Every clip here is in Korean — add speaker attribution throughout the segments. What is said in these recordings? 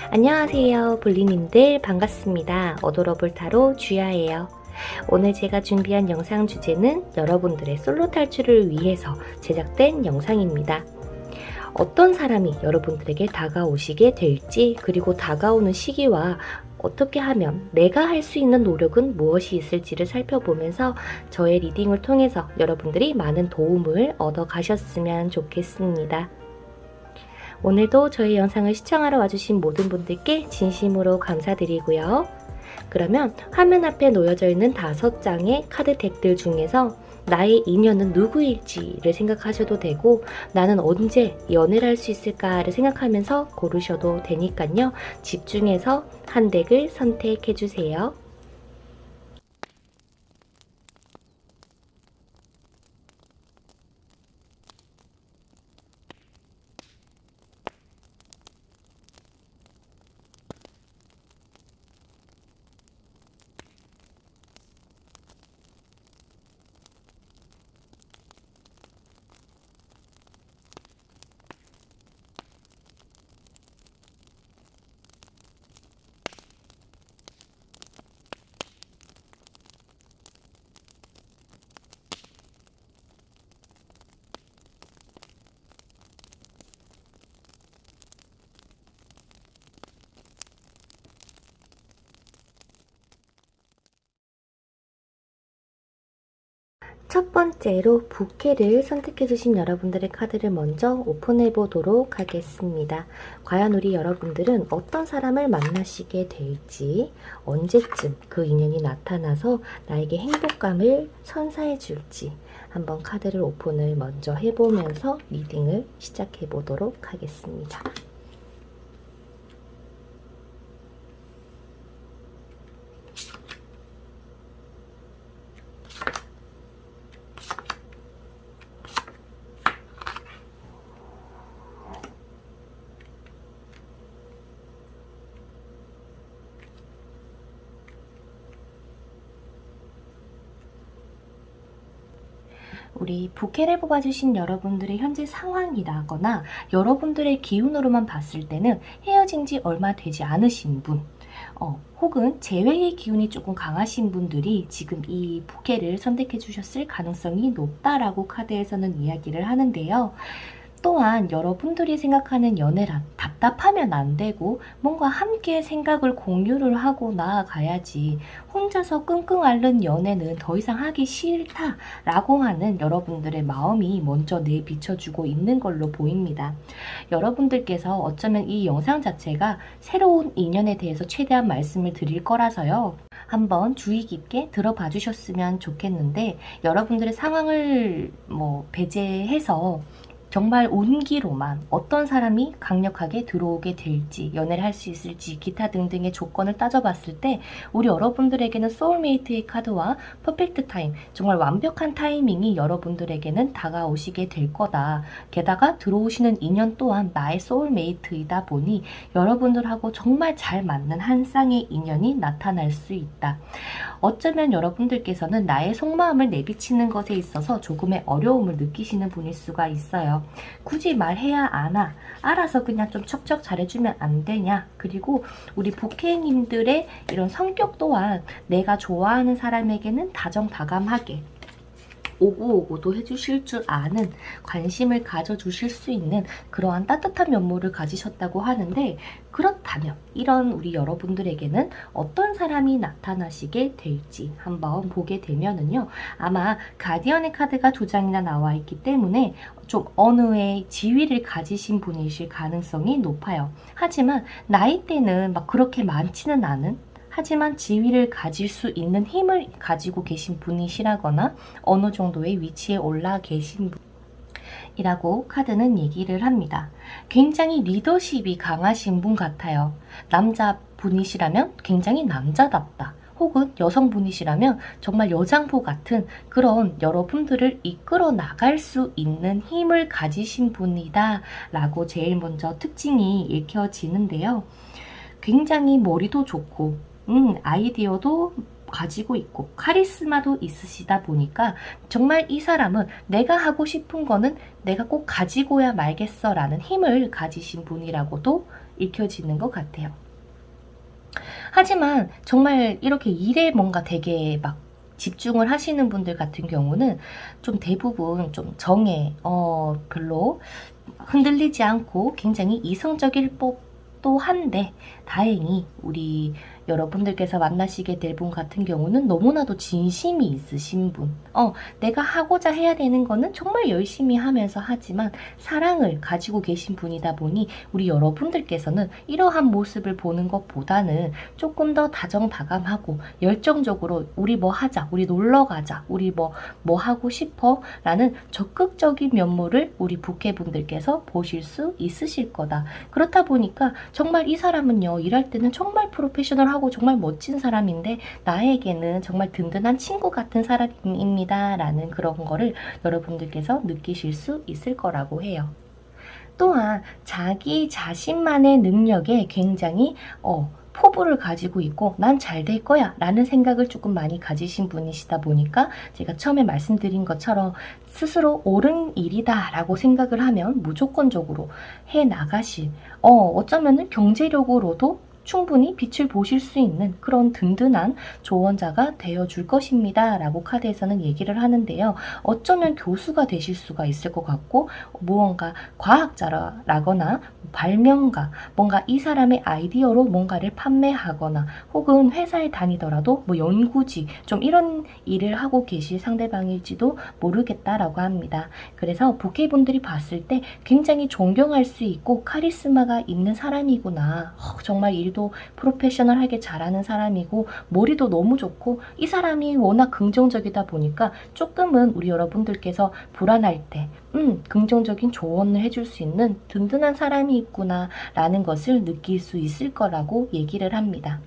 Speaker 1: 안녕하세요 볼리님들, 반갑습니다. 어도러블 타로 주야예요. 오늘 제가 준비한 영상 주제는 여러분들의 솔로 탈출을 위해서 제작된 영상입니다. 어떤 사람이 여러분들에게 다가오시게 될지, 그리고 다가오는 시기와 어떻게 하면 내가 할 수 있는 노력은 무엇이 있을지를 살펴보면서 저의 리딩을 통해서 여러분들이 많은 도움을 얻어 가셨으면 좋겠습니다. 오늘도 저희 영상을 시청하러 와주신 모든 분들께 진심으로 감사드리고요. 그러면 화면 앞에 놓여져 있는 5장의 카드 덱들 중에서 나의 인연은 누구일지를 생각하셔도 되고, 나는 언제 연애를 할 수 있을까를 생각하면서 고르셔도 되니까요. 집중해서 한 덱을 선택해주세요. 첫 번째로 부캐를 선택해주신 여러분들의 카드를 먼저 오픈해 보도록 하겠습니다. 과연 우리 여러분들은 어떤 사람을 만나시게 될지, 언제쯤 그 인연이 나타나서 나에게 행복감을 선사해 줄지 한번 카드를 오픈을 먼저 해보면서 리딩을 시작해 보도록 하겠습니다. 우리 부캐를 뽑아주신 여러분들의 현재 상황이라거나 여러분들의 기운으로만 봤을 때는 헤어진 지 얼마 되지 않으신 분, 혹은 재회의 기운이 조금 강하신 분들이 지금 이 부캐를 선택해 주셨을 가능성이 높다라고 카드에서는 이야기를 하는데요. 또한 여러분들이 생각하는 연애란 답답하면 안 되고 뭔가 함께 생각을 공유를 하고 나아가야지, 혼자서 끙끙 앓는 연애는 더 이상 하기 싫다라고 하는 여러분들의 마음이 먼저 내비쳐주고 있는 걸로 보입니다. 여러분들께서 어쩌면 이 영상 자체가 새로운 인연에 대해서 최대한 말씀을 드릴 거라서요. 한번 주의 깊게 들어봐 주셨으면 좋겠는데, 여러분들의 상황을 배제해서 정말 온기로만 어떤 사람이 강력하게 들어오게 될지, 연애를 할 수 있을지, 기타 등등의 조건을 따져봤을 때 우리 여러분들에게는 소울메이트의 카드와 퍼펙트 타임, 정말 완벽한 타이밍이 여러분들에게는 다가오시게 될 거다. 게다가 들어오시는 인연 또한 나의 소울메이트이다 보니 여러분들하고 정말 잘 맞는 한 쌍의 인연이 나타날 수 있다. 어쩌면 여러분들께서는 나의 속마음을 내비치는 것에 있어서 조금의 어려움을 느끼시는 분일 수가 있어요. 굳이 말해야 아나? 알아서 그냥 좀 척척 잘해주면 안 되냐? 그리고 우리 부캐님들의 이런 성격 또한 내가 좋아하는 사람에게는 다정다감하게 오고오고도 해주실 줄 아는, 관심을 가져주실 수 있는 그러한 따뜻한 면모를 가지셨다고 하는데, 그렇다면 이런 우리 여러분들에게는 어떤 사람이 나타나시게 될지 한번 보게 되면은요, 아마 가디언의 카드가 2장이나 나와 있기 때문에 좀 어느의 지위를 가지신 분이실 가능성이 높아요. 하지만 나이대는 막 그렇게 많지는 않은, 하지만 지위를 가질 수 있는 힘을 가지고 계신 분이시라거나 어느 정도의 위치에 올라 계신 분, 이라고 카드는 얘기를 합니다. 굉장히 리더십이 강하신 분 같아요. 남자분이시라면 굉장히 남자답다. 혹은 여성분이시라면 정말 여장부 같은 그런 여러분들을 이끌어 나갈 수 있는 힘을 가지신 분이다 라고 제일 먼저 특징이 읽혀지는데요. 굉장히 머리도 좋고 아이디어도 가지고 있고 카리스마도 있으시다 보니까 정말 이 사람은 내가 하고 싶은 거는 내가 꼭 가지고야 말겠어 라는 힘을 가지신 분이라고도 읽혀지는 것 같아요. 하지만 정말 이렇게 일에 뭔가 되게 막 집중을 하시는 분들 같은 경우는 좀 대부분 좀 정에 별로 흔들리지 않고 굉장히 이성적일 법도 한데 다행히 우리 여러분들께서 만나시게 될 분 같은 경우는 너무나도 진심이 있으신 분. 내가 하고자 해야 되는 거는 정말 열심히 하면서 하지만 사랑을 가지고 계신 분이다 보니 우리 여러분들께서는 이러한 모습을 보는 것보다는 조금 더 다정다감하고 열정적으로 우리 뭐 하자, 우리 놀러 가자, 우리 뭐 하고 싶어 라는 적극적인 면모를 우리 부캐분들께서 보실 수 있으실 거다. 그렇다 보니까 정말 이 사람은요, 일할 때는 정말 프로페셔널하고 정말 멋진 사람인데 나에게는 정말 든든한 친구 같은 사람입니다 라는 그런 거를 여러분들께서 느끼실 수 있을 거라고 해요. 또한 자기 자신만의 능력에 굉장히 포부를 가지고 있고 난 잘 될 거야 라는 생각을 조금 많이 가지신 분이시다 보니까 제가 처음에 말씀드린 것처럼 스스로 옳은 일이다 라고 생각을 하면 무조건적으로 해 나가실 어쩌면은 경제력으로도 충분히 빛을 보실 수 있는 그런 든든한 조언자가 되어줄 것입니다 라고 카드에서는 얘기를 하는데요. 어쩌면 교수가 되실 수가 있을 것 같고 무언가 과학자라거나 발명가, 뭔가 이 사람의 아이디어로 뭔가를 판매하거나 혹은 회사에 다니더라도 뭐 연구지 좀 이런 일을 하고 계실 상대방일지도 모르겠다라고 합니다. 그래서 부캐분들이 봤을 때 굉장히 존경할 수 있고 카리스마가 있는 사람이구나. 정말 일도 프로페셔널하게 잘하는 사람이고 머리도 너무 좋고 이 사람이 워낙 긍정적이다 보니까 조금은 우리 여러분들께서 불안할 때 긍정적인 조언을 해줄 수 있는 든든한 사람이 있구나 라는 것을 느낄 수 있을 거라고 얘기를 합니다.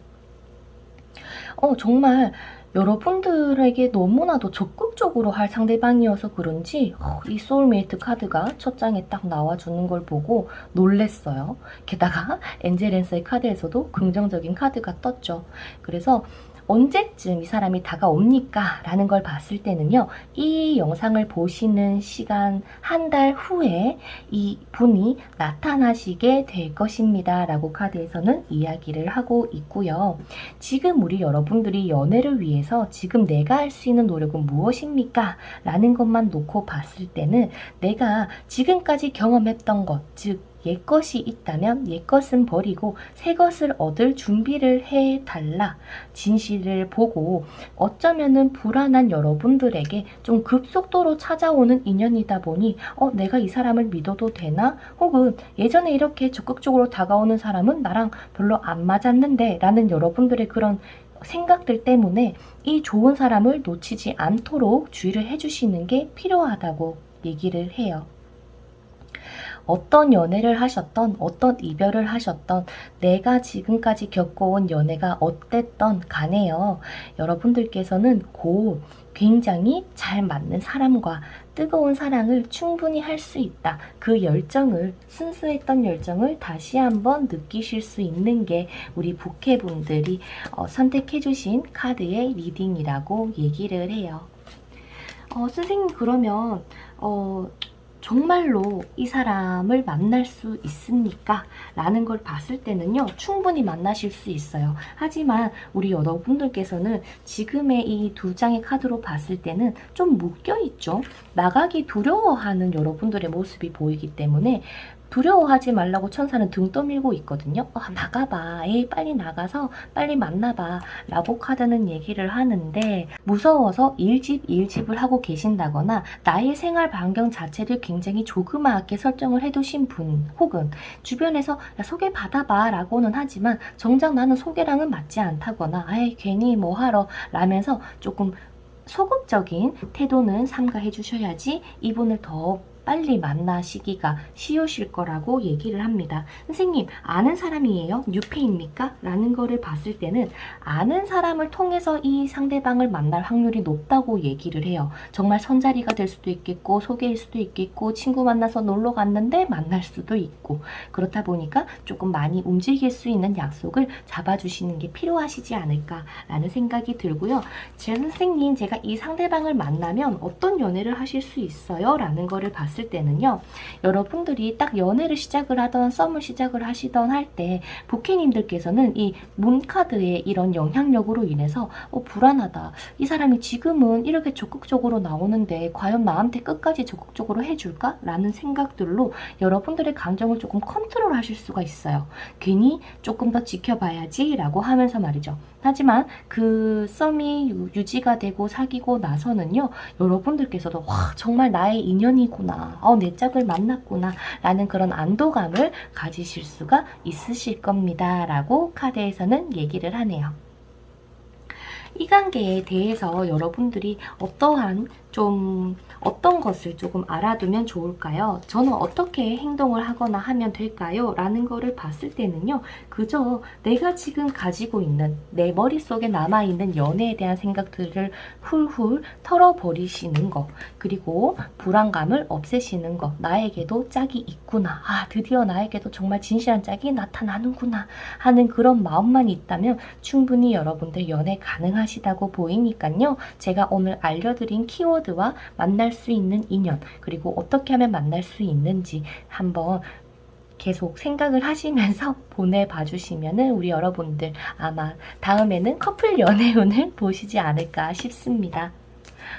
Speaker 1: 정말 여러분들에게 너무나도 적극적으로 할 상대방이어서 그런지 이 소울메이트 카드가 첫 장에 딱 나와주는 걸 보고 놀랬어요. 게다가 엔젤앤서의 카드에서도 긍정적인 카드가 떴죠. 그래서 언제쯤 이 사람이 다가옵니까? 라는 걸 봤을 때는요. 이 영상을 보시는 시간 한 달 후에 이 분이 나타나시게 될 것입니다. 라고 카드에서는 이야기를 하고 있고요. 지금 우리 여러분들이 연애를 위해서 지금 내가 할 수 있는 노력은 무엇입니까? 라는 것만 놓고 봤을 때는 내가 지금까지 경험했던 것, 즉 옛것이 있다면 옛것은 버리고 새것을 얻을 준비를 해달라. 진실을 보고 어쩌면은 불안한 여러분들에게 좀 급속도로 찾아오는 인연이다 보니 내가 이 사람을 믿어도 되나? 혹은 예전에 이렇게 적극적으로 다가오는 사람은 나랑 별로 안 맞았는데 라는 여러분들의 그런 생각들 때문에 이 좋은 사람을 놓치지 않도록 주의를 해주시는 게 필요하다고 얘기를 해요. 어떤 연애를 하셨던 어떤 이별을 하셨던 내가 지금까지 겪어온 연애가 어땠던 간에요. 여러분들께서는 곧 굉장히 잘 맞는 사람과 뜨거운 사랑을 충분히 할 수 있다. 그 열정을 순수했던 열정을 다시 한번 느끼실 수 있는 게 우리 부캐분들이 선택해 주신 카드의 리딩이라고 얘기를 해요. 선생님 그러면 정말로 이 사람을 만날 수 있습니까? 라는 걸 봤을 때는요, 충분히 만나실 수 있어요. 하지만 우리 여러분들께서는 지금의 이 두 장의 카드로 봤을 때는 좀 묶여있죠? 나가기 두려워하는 여러분들의 모습이 보이기 때문에 두려워하지 말라고 천사는 등 떠밀고 있거든요. 나가봐. 빨리 나가서 빨리 만나봐. 라고 카드는 얘기를 하는데 무서워서 일집을 하고 계신다거나 나의 생활 반경 자체를 굉장히 조그맣게 설정을 해두신 분 혹은 주변에서 야, 소개 받아봐 라고는 하지만 정작 나는 소개랑은 맞지 않다거나 괜히 뭐 하러 라면서 조금 소극적인 태도는 삼가해 주셔야지 이분을 더 빨리 만나시기가 쉬우실 거라고 얘기를 합니다. 선생님, 아는 사람이에요? 뉴페입니까? 라는 거를 봤을 때는 아는 사람을 통해서 이 상대방을 만날 확률이 높다고 얘기를 해요. 정말 선자리가 될 수도 있겠고, 소개일 수도 있겠고, 친구 만나서 놀러 갔는데 만날 수도 있고, 그렇다 보니까 조금 많이 움직일 수 있는 약속을 잡아주시는 게 필요하시지 않을까라는 생각이 들고요. 선생님, 제가 이 상대방을 만나면 어떤 연애를 하실 수 있어요? 라는 거를 봤을 때는요, 여러분들이 딱 연애를 시작을 하던, 썸을 시작을 하시던 할 때 부캐님들께서는 이 문카드의 이런 영향력으로 인해서 불안하다. 이 사람이 지금은 이렇게 적극적으로 나오는데 과연 나한테 끝까지 적극적으로 해줄까? 라는 생각들로 여러분들의 감정을 조금 컨트롤 하실 수가 있어요. 괜히 조금 더 지켜봐야지 라고 하면서 말이죠. 하지만 그 썸이 유지가 되고 사귀고 나서는요, 여러분들께서도 와, 정말 나의 인연이구나, 내 짝을 만났구나 라는 그런 안도감을 가지실 수가 있으실 겁니다 라고 카드에서는 얘기를 하네요. 이 관계에 대해서 여러분들이 어떤 것을 조금 알아두면 좋을까요? 저는 어떻게 행동을 하거나 하면 될까요? 라는 거를 봤을 때는요, 그저 내가 지금 가지고 있는, 내 머릿속에 남아있는 연애에 대한 생각들을 훌훌 털어버리시는 것, 그리고 불안감을 없애시는 것, 나에게도 짝이 있구나, 드디어 나에게도 정말 진실한 짝이 나타나는구나 하는 그런 마음만 있다면 충분히 여러분들 연애 가능하시다고 보이니까요, 제가 오늘 알려드린 키워드와 만날 수 있는 인연, 그리고 어떻게 하면 만날 수 있는지 한번 계속 생각을 하시면서 보내봐 주시면 우리 여러분들 아마 다음에는 커플 연애운을 보시지 않을까 싶습니다.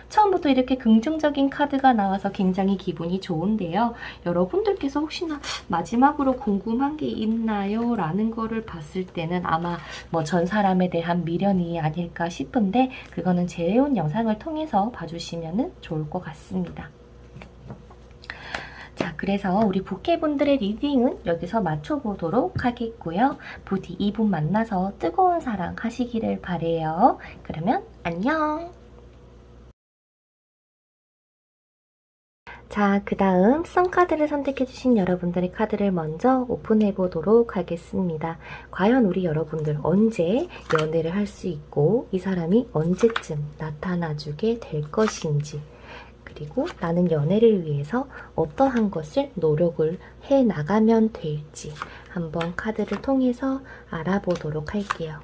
Speaker 1: 처음부터 이렇게 긍정적인 카드가 나와서 굉장히 기분이 좋은데요. 여러분들께서 혹시나 마지막으로 궁금한 게 있나요? 라는 거를 봤을 때는 아마 전 사람에 대한 미련이 아닐까 싶은데, 그거는 재회운 영상을 통해서 봐주시면 좋을 것 같습니다. 자, 그래서 우리 부캐분들의 리딩은 여기서 맞춰보도록 하겠고요. 부디 이분 만나서 뜨거운 사랑 하시기를 바래요. 그러면 안녕! 자, 그 다음 썸카드를 선택해주신 여러분들의 카드를 먼저 오픈해보도록 하겠습니다. 과연 우리 여러분들 언제 연애를 할 수 있고 이 사람이 언제쯤 나타나주게 될 것인지, 그리고 나는 연애를 위해서 어떠한 것을 노력을 해나가면 될지 한번 카드를 통해서 알아보도록 할게요.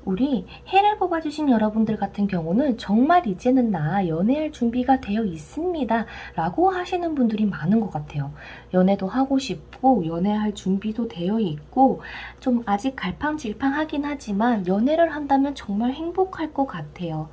Speaker 1: 우리 해를 뽑아주신 여러분들 같은 경우는 정말 이제는 나 연애할 준비가 되어 있습니다 라고 하시는 분들이 많은 것 같아요. 연애도 하고 싶고 연애할 준비도 되어 있고 좀 아직 갈팡질팡하긴 하지만 연애를 한다면 정말 행복할 것 같아요.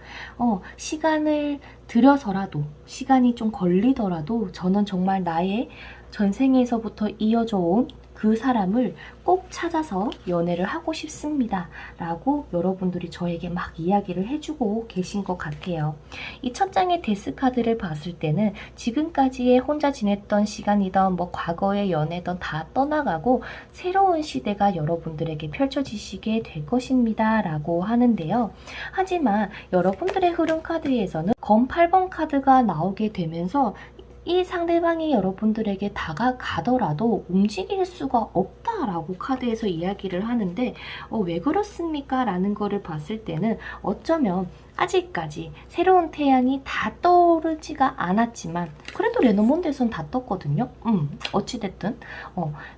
Speaker 1: 시간을 들여서라도, 시간이 좀 걸리더라도 저는 정말 나의 전생에서부터 이어져 온 그 사람을 꼭 찾아서 연애를 하고 싶습니다 라고 여러분들이 저에게 막 이야기를 해주고 계신 것 같아요. 이 첫 장의 데스 카드를 봤을 때는 지금까지의 혼자 지냈던 시간이던 과거의 연애던 다 떠나가고 새로운 시대가 여러분들에게 펼쳐지시게 될 것입니다 라고 하는데요. 하지만 여러분들의 흐름 카드에서는 검 8번 카드가 나오게 되면서 이 상대방이 여러분들에게 다가가더라도 움직일 수가 없다라고 카드에서 이야기를 하는데 왜 그렇습니까? 라는 거를 봤을 때는 어쩌면 아직까지 새로운 태양이 다 떠오르지가 않았지만 그래도 레노몬드에선 다 떴거든요. 어찌됐든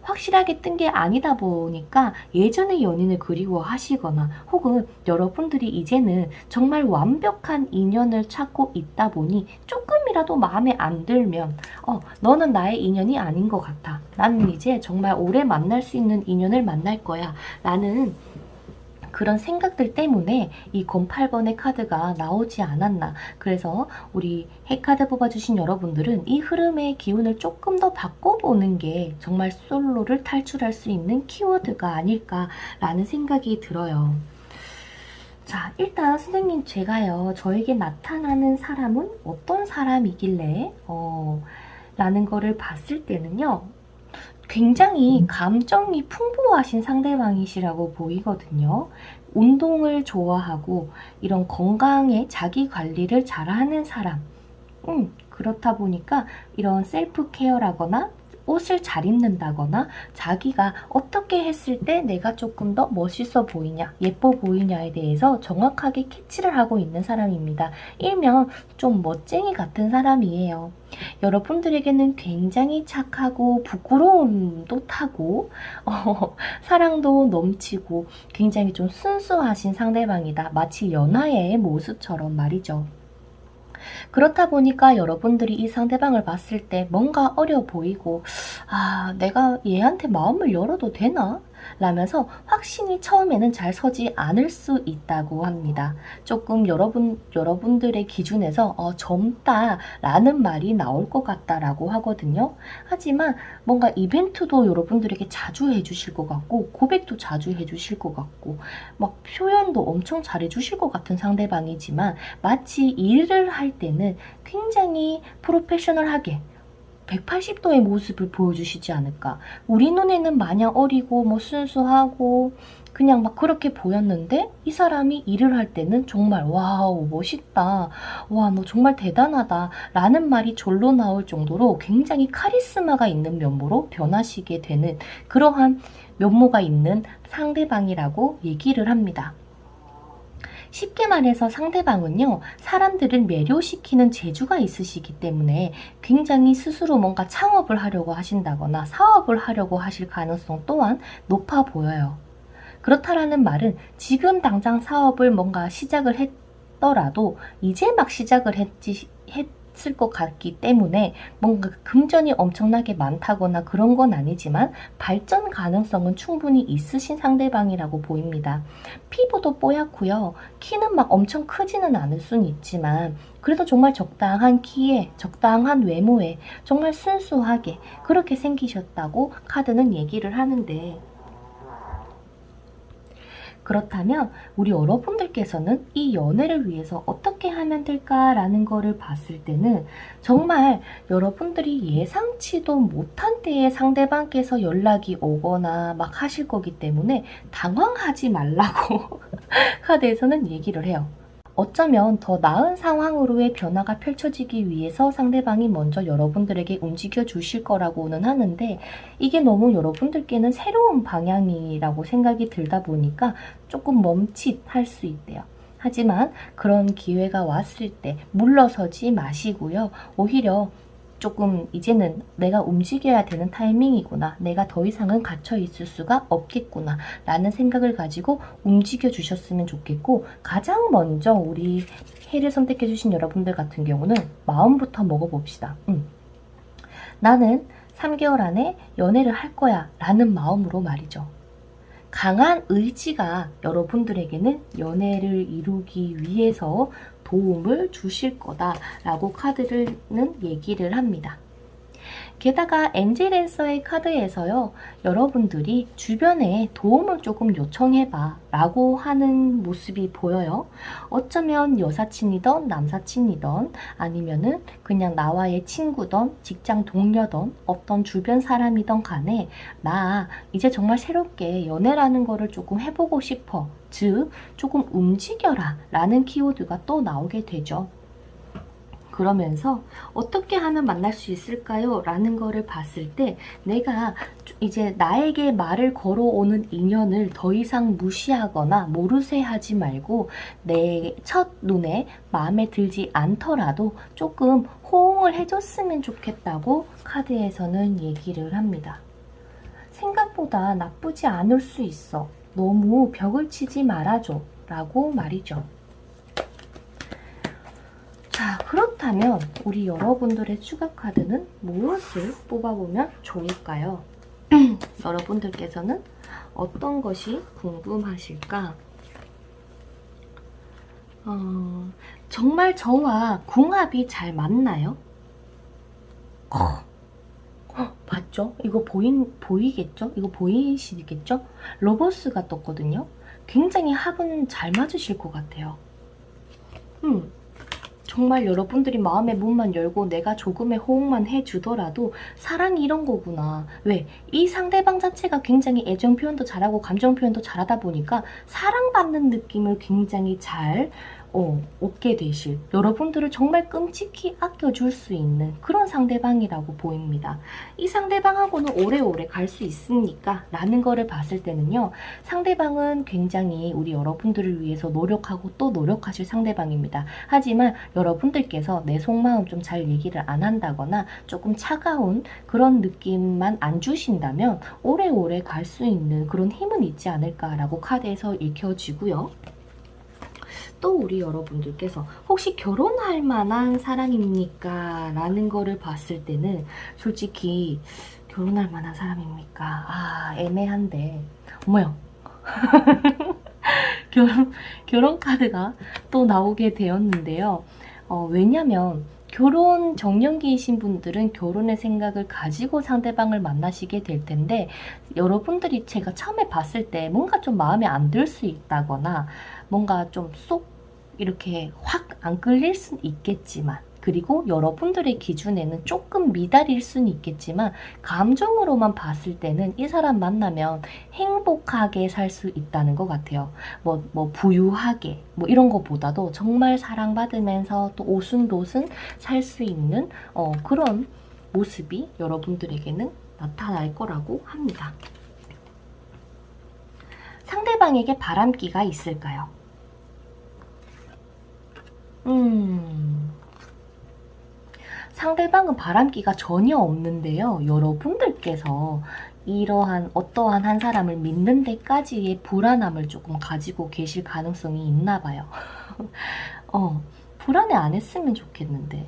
Speaker 1: 확실하게 뜬 게 아니다 보니까 예전의 연인을 그리워하시거나 혹은 여러분들이 이제는 정말 완벽한 인연을 찾고 있다 보니 조금이라도 마음에 안 들면 너는 나의 인연이 아닌 것 같아. 나는 이제 정말 오래 만날 수 있는 인연을 만날 거야 라는 그런 생각들 때문에 이 검 8번의 카드가 나오지 않았나. 그래서 우리 핵카드 뽑아주신 여러분들은 이 흐름의 기운을 조금 더 바꿔보는 게 정말 솔로를 탈출할 수 있는 키워드가 아닐까라는 생각이 들어요. 자, 일단 선생님 제가요, 저에게 나타나는 사람은 어떤 사람이길래 라는 거를 봤을 때는요, 굉장히 감정이 풍부하신 상대방이시라고 보이거든요. 운동을 좋아하고 이런 건강에 자기 관리를 잘하는 사람. 그렇다 보니까 이런 셀프 케어라거나 옷을 잘 입는다거나 자기가 어떻게 했을 때 내가 조금 더 멋있어 보이냐, 예뻐 보이냐에 대해서 정확하게 캐치를 하고 있는 사람입니다. 일명 좀 멋쟁이 같은 사람이에요. 여러분들에게는 굉장히 착하고 부끄러움도 타고 사랑도 넘치고 굉장히 좀 순수하신 상대방이다. 마치 연하의 모습처럼 말이죠. 그렇다 보니까 여러분들이 이 상대방을 봤을 때 뭔가 어려 보이고 내가 얘한테 마음을 열어도 되나? 라면서 확신이 처음에는 잘 서지 않을 수 있다고 합니다. 조금 여러분들의 기준에서 젊다 라는 말이 나올 것 같다라고 하거든요. 하지만 뭔가 이벤트도 여러분들에게 자주 해주실 것 같고 고백도 자주 해주실 것 같고 막 표현도 엄청 잘해주실 것 같은 상대방이지만 마치 일을 할 때는 굉장히 프로페셔널하게 180도의 모습을 보여주시지 않을까. 우리 눈에는 마냥 어리고 순수하고 그냥 막 그렇게 보였는데 이 사람이 일을 할 때는 정말 와우 멋있다. 와 너 정말 대단하다 라는 말이 절로 나올 정도로 굉장히 카리스마가 있는 면모로 변하시게 되는 그러한 면모가 있는 상대방이라고 얘기를 합니다. 쉽게 말해서 상대방은요, 사람들을 매료시키는 재주가 있으시기 때문에 굉장히 스스로 뭔가 창업을 하려고 하신다거나 사업을 하려고 하실 가능성 또한 높아 보여요. 그렇다라는 말은 지금 당장 사업을 뭔가 시작을 했더라도 이제 막 시작을 했을 것 같기 때문에 뭔가 금전이 엄청나게 많다거나 그런 건 아니지만 발전 가능성은 충분히 있으신 상대방이라고 보입니다. 피부도 뽀얗고요. 키는 막 엄청 크지는 않을 수는 있지만 그래도 정말 적당한 키에 적당한 외모에 정말 순수하게 그렇게 생기셨다고 카드는 얘기를 하는데 그렇다면 우리 여러분들께서는 이 연애를 위해서 어떻게 하면 될까라는 거를 봤을 때는 정말 여러분들이 예상치도 못한 때에 상대방께서 연락이 오거나 막 하실 거기 때문에 당황하지 말라고 카드에서는 얘기를 해요. 어쩌면 더 나은 상황으로의 변화가 펼쳐지기 위해서 상대방이 먼저 여러분들에게 움직여 주실 거라고는 하는데 이게 너무 여러분들께는 새로운 방향이라고 생각이 들다 보니까 조금 멈칫할 수 있대요. 하지만 그런 기회가 왔을 때 물러서지 마시고요. 오히려 조금 이제는 내가 움직여야 되는 타이밍이구나. 내가 더 이상은 갇혀 있을 수가 없겠구나. 라는 생각을 가지고 움직여 주셨으면 좋겠고 가장 먼저 우리 해를 선택해 주신 여러분들 같은 경우는 마음부터 먹어봅시다. 나는 3개월 안에 연애를 할 거야. 라는 마음으로 말이죠. 강한 의지가 여러분들에게는 연애를 이루기 위해서 도움을 주실 거다라고 카드는 얘기를 합니다. 게다가 엔젤앤서의 카드에서요. 여러분들이 주변에 도움을 조금 요청해봐 라고 하는 모습이 보여요. 어쩌면 여사친이던 남사친이던 아니면은 그냥 나와의 친구던 직장 동료던 어떤 주변 사람이던 간에 나 이제 정말 새롭게 연애라는 거를 조금 해보고 싶어. 즉 조금 움직여라 라는 키워드가 또 나오게 되죠. 그러면서 어떻게 하면 만날 수 있을까요? 라는 거를 봤을 때 내가 이제 나에게 말을 걸어오는 인연을 더 이상 무시하거나 모르쇠하지 말고 내 첫눈에 마음에 들지 않더라도 조금 호응을 해줬으면 좋겠다고 카드에서는 얘기를 합니다. 생각보다 나쁘지 않을 수 있어. 너무 벽을 치지 말아줘. 라고 말이죠. 자, 그렇다면 우리 여러분들의 추가 카드는 무엇을 뽑아보면 좋을까요? 여러분들께서는 어떤 것이 궁금하실까? 정말 저와 궁합이 잘 맞나요? 봤죠? 이거 보이겠죠? 이거 보이시겠죠? 로버스가 떴거든요? 굉장히 합은 잘 맞으실 것 같아요. 정말 여러분들이 마음의 문만 열고 내가 조금의 호응만 해주더라도 사랑이 이런 거구나. 왜? 이 상대방 자체가 굉장히 애정 표현도 잘하고 감정 표현도 잘하다 보니까 사랑받는 느낌을 굉장히 잘 얻게 되실, 여러분들을 정말 끔찍히 아껴줄 수 있는 그런 상대방이라고 보입니다. 이 상대방하고는 오래오래 갈 수 있습니까? 라는 거를 봤을 때는요, 상대방은 굉장히 우리 여러분들을 위해서 노력하고 또 노력하실 상대방입니다. 하지만 여러분들께서 내 속마음 좀 잘 얘기를 안 한다거나 조금 차가운 그런 느낌만 안 주신다면 오래오래 갈 수 있는 그런 힘은 있지 않을까라고 카드에서 읽혀지고요. 또 우리 여러분들께서 혹시 결혼할 만한 사람입니까? 라는 거를 봤을 때는 솔직히 결혼할 만한 사람입니까? 아, 애매한데. 어머요. 결혼 카드가 또 나오게 되었는데요. 왜냐면 결혼 정년기이신 분들은 결혼의 생각을 가지고 상대방을 만나시게 될 텐데, 여러분들이 제가 처음에 봤을 때 뭔가 좀 마음에 안 들 수 있다거나 뭔가 좀 쏙 이렇게 확 안 끌릴 순 있겠지만, 그리고 여러분들의 기준에는 조금 미달일 수는 있겠지만 감정으로만 봤을 때는 이 사람 만나면 행복하게 살 수 있다는 것 같아요. 뭐 부유하게 뭐 이런 것보다도 정말 사랑받으면서 또 오순도순 살 수 있는 그런 모습이 여러분들에게는 나타날 거라고 합니다. 상대방에게 바람기가 있을까요? 상대방은 바람기가 전혀 없는데요. 여러분들께서 이러한 어떠한 한 사람을 믿는 데까지의 불안함을 조금 가지고 계실 가능성이 있나 봐요. 불안해 안 했으면 좋겠는데.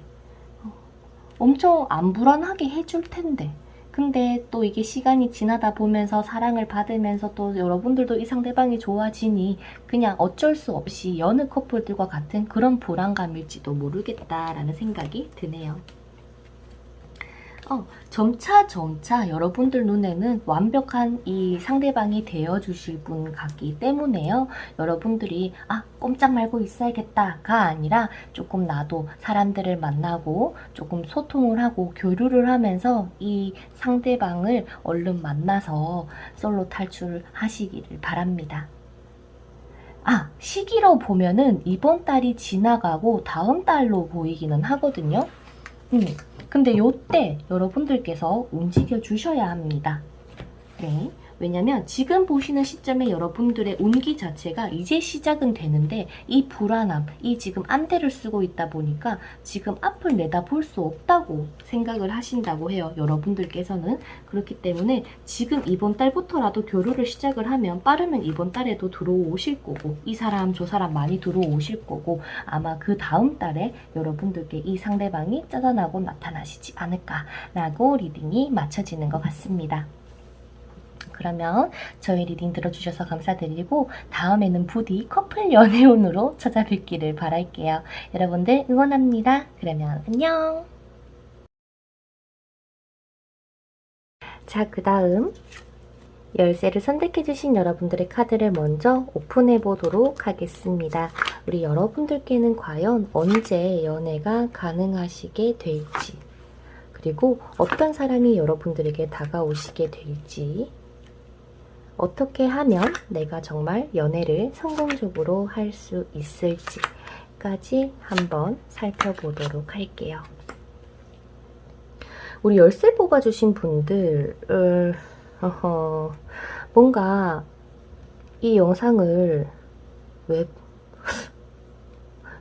Speaker 1: 엄청 안 불안하게 해줄 텐데. 근데 또 이게 시간이 지나다 보면서 사랑을 받으면서 또 여러분들도 이 상대방이 좋아지니 그냥 어쩔 수 없이 여느 커플들과 같은 그런 불안감일지도 모르겠다라는 생각이 드네요. 점차 여러분들 눈에는 완벽한 이 상대방이 되어주실 분 같기 때문에요. 여러분들이 꼼짝 말고 있어야겠다가 아니라 조금 나도 사람들을 만나고 조금 소통을 하고 교류를 하면서 이 상대방을 얼른 만나서 솔로 탈출을 하시기를 바랍니다. 시기로 보면은 이번 달이 지나가고 다음 달로 보이기는 하거든요. 근데 요때 여러분들께서 움직여 주셔야 합니다. 네. 왜냐면 지금 보시는 시점에 여러분들의 운기 자체가 이제 시작은 되는데 이 불안함, 이 지금 안대를 쓰고 있다 보니까 지금 앞을 내다볼 수 없다고 생각을 하신다고 해요. 여러분들께서는. 그렇기 때문에 지금 이번 달부터라도 교류를 시작을 하면 빠르면 이번 달에도 들어오실 거고, 이 사람 저 사람 많이 들어오실 거고, 아마 그 다음 달에 여러분들께 이 상대방이 짜잔하고 나타나시지 않을까라고 리딩이 맞춰지는 것 같습니다. 그러면 저희 리딩 들어주셔서 감사드리고 다음에는 부디 커플 연애운으로 찾아뵙기를 바랄게요. 여러분들 응원합니다. 그러면 안녕. 자, 그 다음 열쇠를 선택해주신 여러분들의 카드를 먼저 오픈해 보도록 하겠습니다. 우리 여러분들께는 과연 언제 연애가 가능하시게 될지, 그리고 어떤 사람이 여러분들에게 다가오시게 될지, 어떻게 하면 내가 정말 연애를 성공적으로 할 수 있을지까지 한번 살펴보도록 할게요. 우리 열쇠 뽑아주신 분들, 뭔가 이 영상을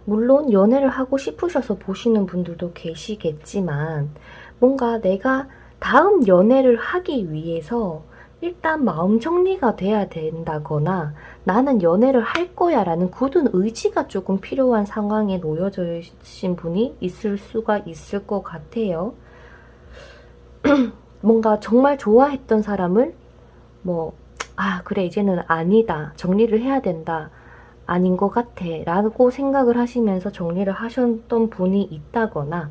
Speaker 1: 물론 연애를 하고 싶으셔서 보시는 분들도 계시겠지만, 뭔가 내가 다음 연애를 하기 위해서 일단 마음 정리가 돼야 된다거나 나는 연애를 할 거야 라는 굳은 의지가 조금 필요한 상황에 놓여져 계신 분이 있을 수가 있을 것 같아요. 뭔가 정말 좋아했던 사람을 그래 이제는 아니다, 정리를 해야 된다, 아닌 것 같아 라고 생각을 하시면서 정리를 하셨던 분이 있다거나,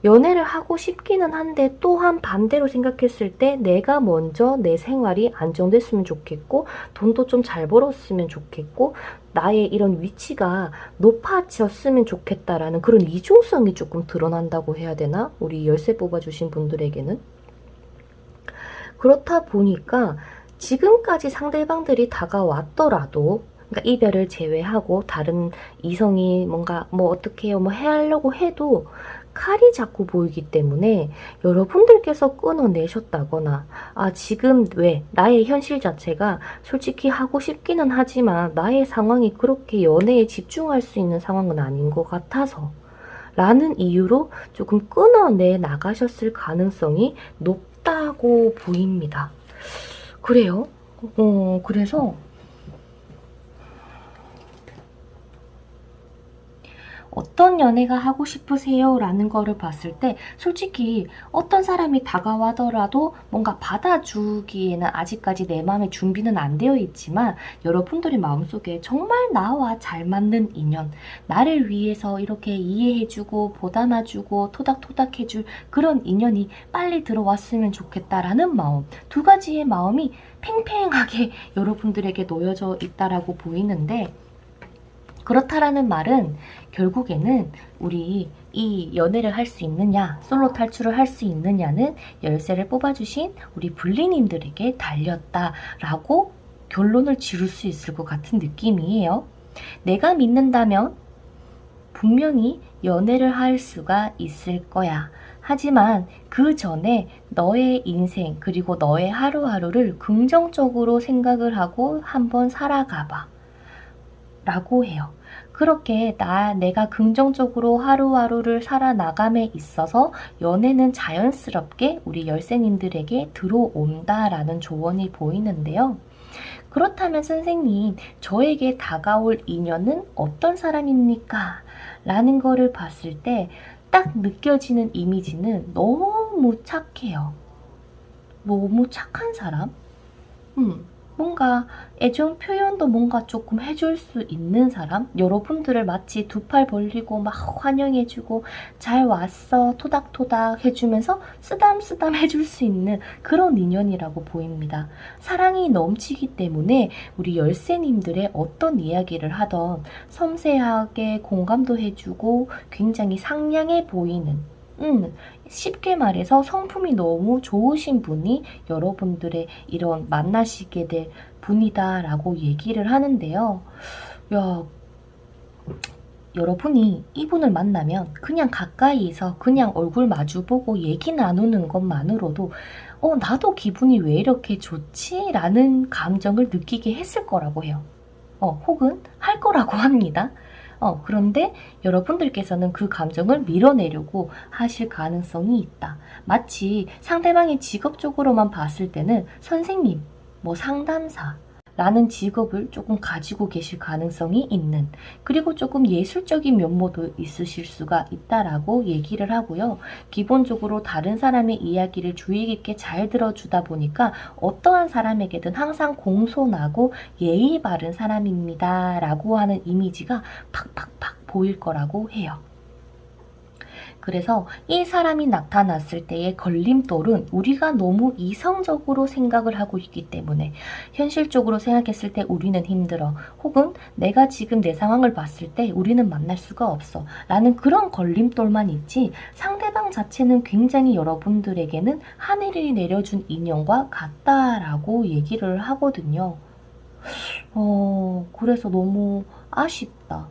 Speaker 1: 연애를 하고 싶기는 한데 또한 반대로 생각했을 때 내가 먼저 내 생활이 안정됐으면 좋겠고 돈도 좀 잘 벌었으면 좋겠고 나의 이런 위치가 높아졌으면 좋겠다라는 그런 이중성이 조금 드러난다고 해야 되나? 우리 열쇠 뽑아주신 분들에게는. 그렇다 보니까 지금까지 상대방들이 다가왔더라도 그러니까 이별을 제외하고 다른 이성이 뭔가 뭐 어떻게 해요 뭐 해하려고 해도 칼이 자꾸 보이기 때문에 여러분들께서 끊어내셨다거나 지금 왜 나의 현실 자체가 솔직히 하고 싶기는 하지만 나의 상황이 그렇게 연애에 집중할 수 있는 상황은 아닌 것 같아서 라는 이유로 조금 끊어내 나가셨을 가능성이 높다고 보입니다. 그래요? 그래서 어떤 연애가 하고 싶으세요? 라는 거를 봤을 때 솔직히 어떤 사람이 다가와더라도 뭔가 받아주기에는 아직까지 내 마음의 준비는 안 되어 있지만 여러분들의 마음속에 정말 나와 잘 맞는 인연, 나를 위해서 이렇게 이해해주고 보담아주고 토닥토닥 해줄 그런 인연이 빨리 들어왔으면 좋겠다라는 마음, 두 가지의 마음이 팽팽하게 여러분들에게 놓여져 있다라고 보이는데 그렇다라는 말은 결국에는 우리 이 연애를 할 수 있느냐, 솔로 탈출을 할 수 있느냐는 열쇠를 뽑아주신 우리 분리님들에게 달렸다라고 결론을 지을 수 있을 것 같은 느낌이에요. 내가 믿는다면 분명히 연애를 할 수가 있을 거야. 하지만 그 전에 너의 인생 그리고 너의 하루하루를 긍정적으로 생각을 하고 한번 살아가봐. 라고 해요. 그렇게 내가 긍정적으로 하루하루를 살아나감에 있어서 연애는 자연스럽게 우리 열쇠님들에게 들어온다라는 조언이 보이는데요. 그렇다면 선생님, 저에게 다가올 인연은 어떤 사람입니까? 라는 거를 봤을 때 딱 느껴지는 이미지는 너무 착해요. 너무 착한 사람? 뭔가 애정 표현도 뭔가 조금 해줄 수 있는 사람? 여러분들을 마치 두 팔 벌리고 막 환영해주고 잘 왔어 토닥토닥 해주면서 쓰담쓰담 해줄 수 있는 그런 인연이라고 보입니다. 사랑이 넘치기 때문에 우리 열쇠님들의 어떤 이야기를 하던 섬세하게 공감도 해주고 굉장히 상냥해 보이는 쉽게 말해서 성품이 너무 좋으신 분이 여러분들의 이런 만나시게 될 분이다라고 얘기를 하는데요. 야, 여러분이 이분을 만나면 그냥 가까이에서 그냥 얼굴 마주보고 얘기 나누는 것만으로도 나도 기분이 왜 이렇게 좋지? 라는 감정을 느끼게 했을 거라고 해요. 혹은 할 거라고 합니다. 그런데 여러분들께서는 그 감정을 밀어내려고 하실 가능성이 있다. 마치 상대방의 직업적으로만 봤을 때는 선생님, 상담사, 라는 직업을 조금 가지고 계실 가능성이 있는 그리고 조금 예술적인 면모도 있으실 수가 있다라고 얘기를 하고요. 기본적으로 다른 사람의 이야기를 주의 깊게 잘 들어주다 보니까 어떠한 사람에게든 항상 공손하고 예의 바른 사람입니다 라고 하는 이미지가 팍팍팍 보일 거라고 해요. 그래서 이 사람이 나타났을 때의 걸림돌은 우리가 너무 이성적으로 생각을 하고 있기 때문에 현실적으로 생각했을 때 우리는 힘들어 혹은 내가 지금 내 상황을 봤을 때 우리는 만날 수가 없어 라는 그런 걸림돌만 있지 상대방 자체는 굉장히 여러분들에게는 하늘이 내려준 인연과 같다라고 얘기를 하거든요. 그래서 너무 아쉽다.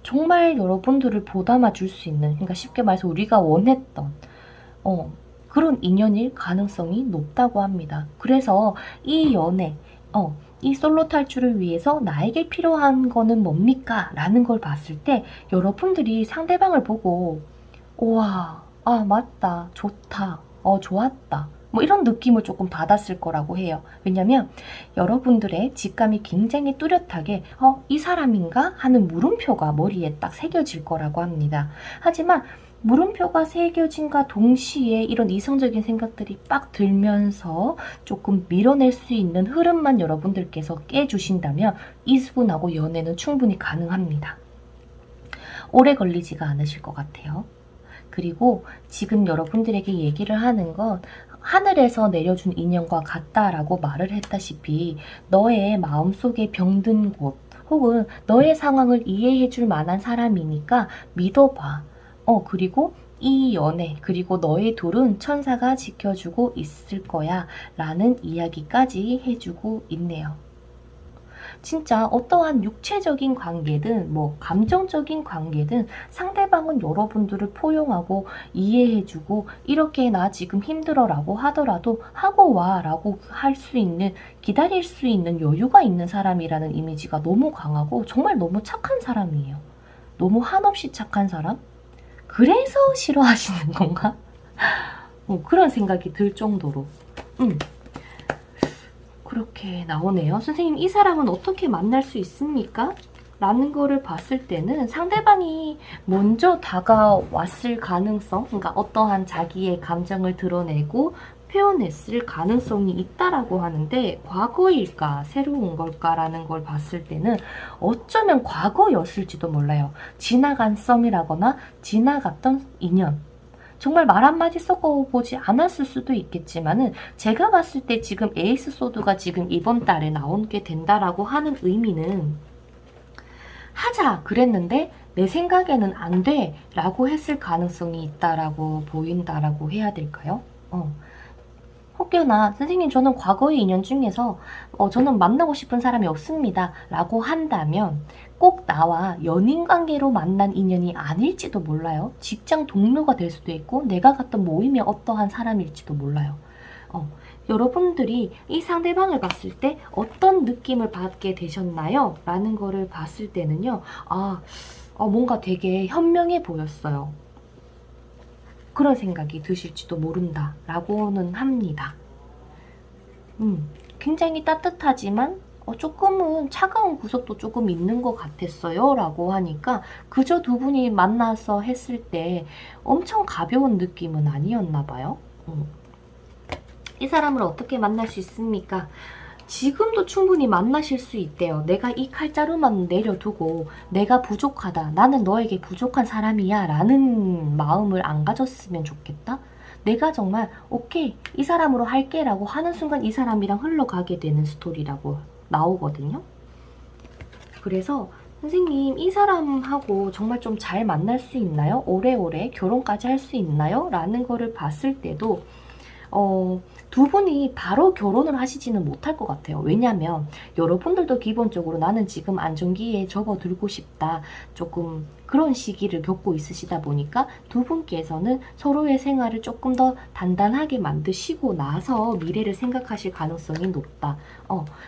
Speaker 1: 정말 여러분들을 보담아 줄 수 있는 그러니까 쉽게 말해서 우리가 원했던 그런 인연일 가능성이 높다고 합니다. 그래서 이 연애 이 솔로 탈출을 위해서 나에게 필요한 거는 뭡니까? 라는 걸 봤을 때 여러분들이 상대방을 보고 우와 맞다 좋다 좋았다 이런 느낌을 조금 받았을 거라고 해요. 왜냐면 여러분들의 직감이 굉장히 뚜렷하게 이 사람인가? 하는 물음표가 머리에 딱 새겨질 거라고 합니다. 하지만 물음표가 새겨진과 동시에 이런 이성적인 생각들이 빡 들면서 조금 밀어낼 수 있는 흐름만 여러분들께서 깨주신다면 이분하고 연애는 충분히 가능합니다. 오래 걸리지가 않으실 것 같아요. 그리고 지금 여러분들에게 얘기를 하는 건 하늘에서 내려준 인연과 같다라고 말을 했다시피 너의 마음속에 병든 곳 혹은 너의 상황을 이해해줄 만한 사람이니까 믿어봐. 그리고 이 연애 그리고 너희 둘은 천사가 지켜주고 있을 거야 라는 이야기까지 해주고 있네요. 진짜 어떠한 육체적인 관계든 뭐 감정적인 관계든 상대방은 여러분들을 포용하고 이해해주고 이렇게 나 지금 힘들어 라고 하더라도 하고 와 라고 할 수 있는 기다릴 수 있는 여유가 있는 사람이라는 이미지가 너무 강하고 정말 너무 착한 사람이에요. 너무 한없이 착한 사람? 그래서 싫어하시는 건가? 그런 생각이 들 정도로 그렇게 나오네요. 선생님, 이 사람은 어떻게 만날 수 있습니까? 라는 거를 봤을 때는 상대방이 먼저 다가왔을 가능성, 그러니까 어떠한 자기의 감정을 드러내고 표현했을 가능성이 있다라고 하는데 과거일까 새로운 걸까라는 걸 봤을 때는 어쩌면 과거였을지도 몰라요. 지나간 썸이라거나 지나갔던 인연, 정말 말 한마디 섞어보지 않았을 수도 있겠지만은 제가 봤을 때 지금 에이스 소드가 지금 이번 달에 나오게 된다라고 하는 의미는 하자 그랬는데 내 생각에는 안 돼 라고 했을 가능성이 있다라고 보인다라고 해야 될까요? 혹여나 선생님 저는 과거의 인연 중에서 저는 만나고 싶은 사람이 없습니다 라고 한다면 꼭 나와 연인관계로 만난 인연이 아닐지도 몰라요. 직장 동료가 될 수도 있고 내가 갔던 모임의 어떠한 사람일지도 몰라요. 여러분들이 이 상대방을 봤을 때 어떤 느낌을 받게 되셨나요? 라는 거를 봤을 때는요. 뭔가 되게 현명해 보였어요. 그런 생각이 드실지도 모른다 라고는 합니다. 굉장히 따뜻하지만 조금은 차가운 구석도 조금 있는 것 같았어요 라고 하니까 그저 두 분이 만나서 했을 때 엄청 가벼운 느낌은 아니었나 봐요. 이 사람을 어떻게 만날 수 있습니까? 지금도 충분히 만나실 수 있대요. 내가 이 칼자루만 내려두고 내가 부족하다. 나는 너에게 부족한 사람이야. 라는 마음을 안 가졌으면 좋겠다. 내가 정말 오케이 이 사람으로 할게 라고 하는 순간 이 사람이랑 흘러가게 되는 스토리라고 나오거든요. 그래서 선생님 이 사람하고 정말 좀 잘 만날 수 있나요? 오래오래 결혼까지 할 수 있나요? 라는 거를 봤을 때도 두 분이 바로 결혼을 하시지는 못할 것 같아요. 왜냐하면 여러분들도 기본적으로 나는 지금 안정기에 접어들고 싶다. 조금 그런 시기를 겪고 있으시다 보니까 두 분께서는 서로의 생활을 조금 더 단단하게 만드시고 나서 미래를 생각하실 가능성이 높다.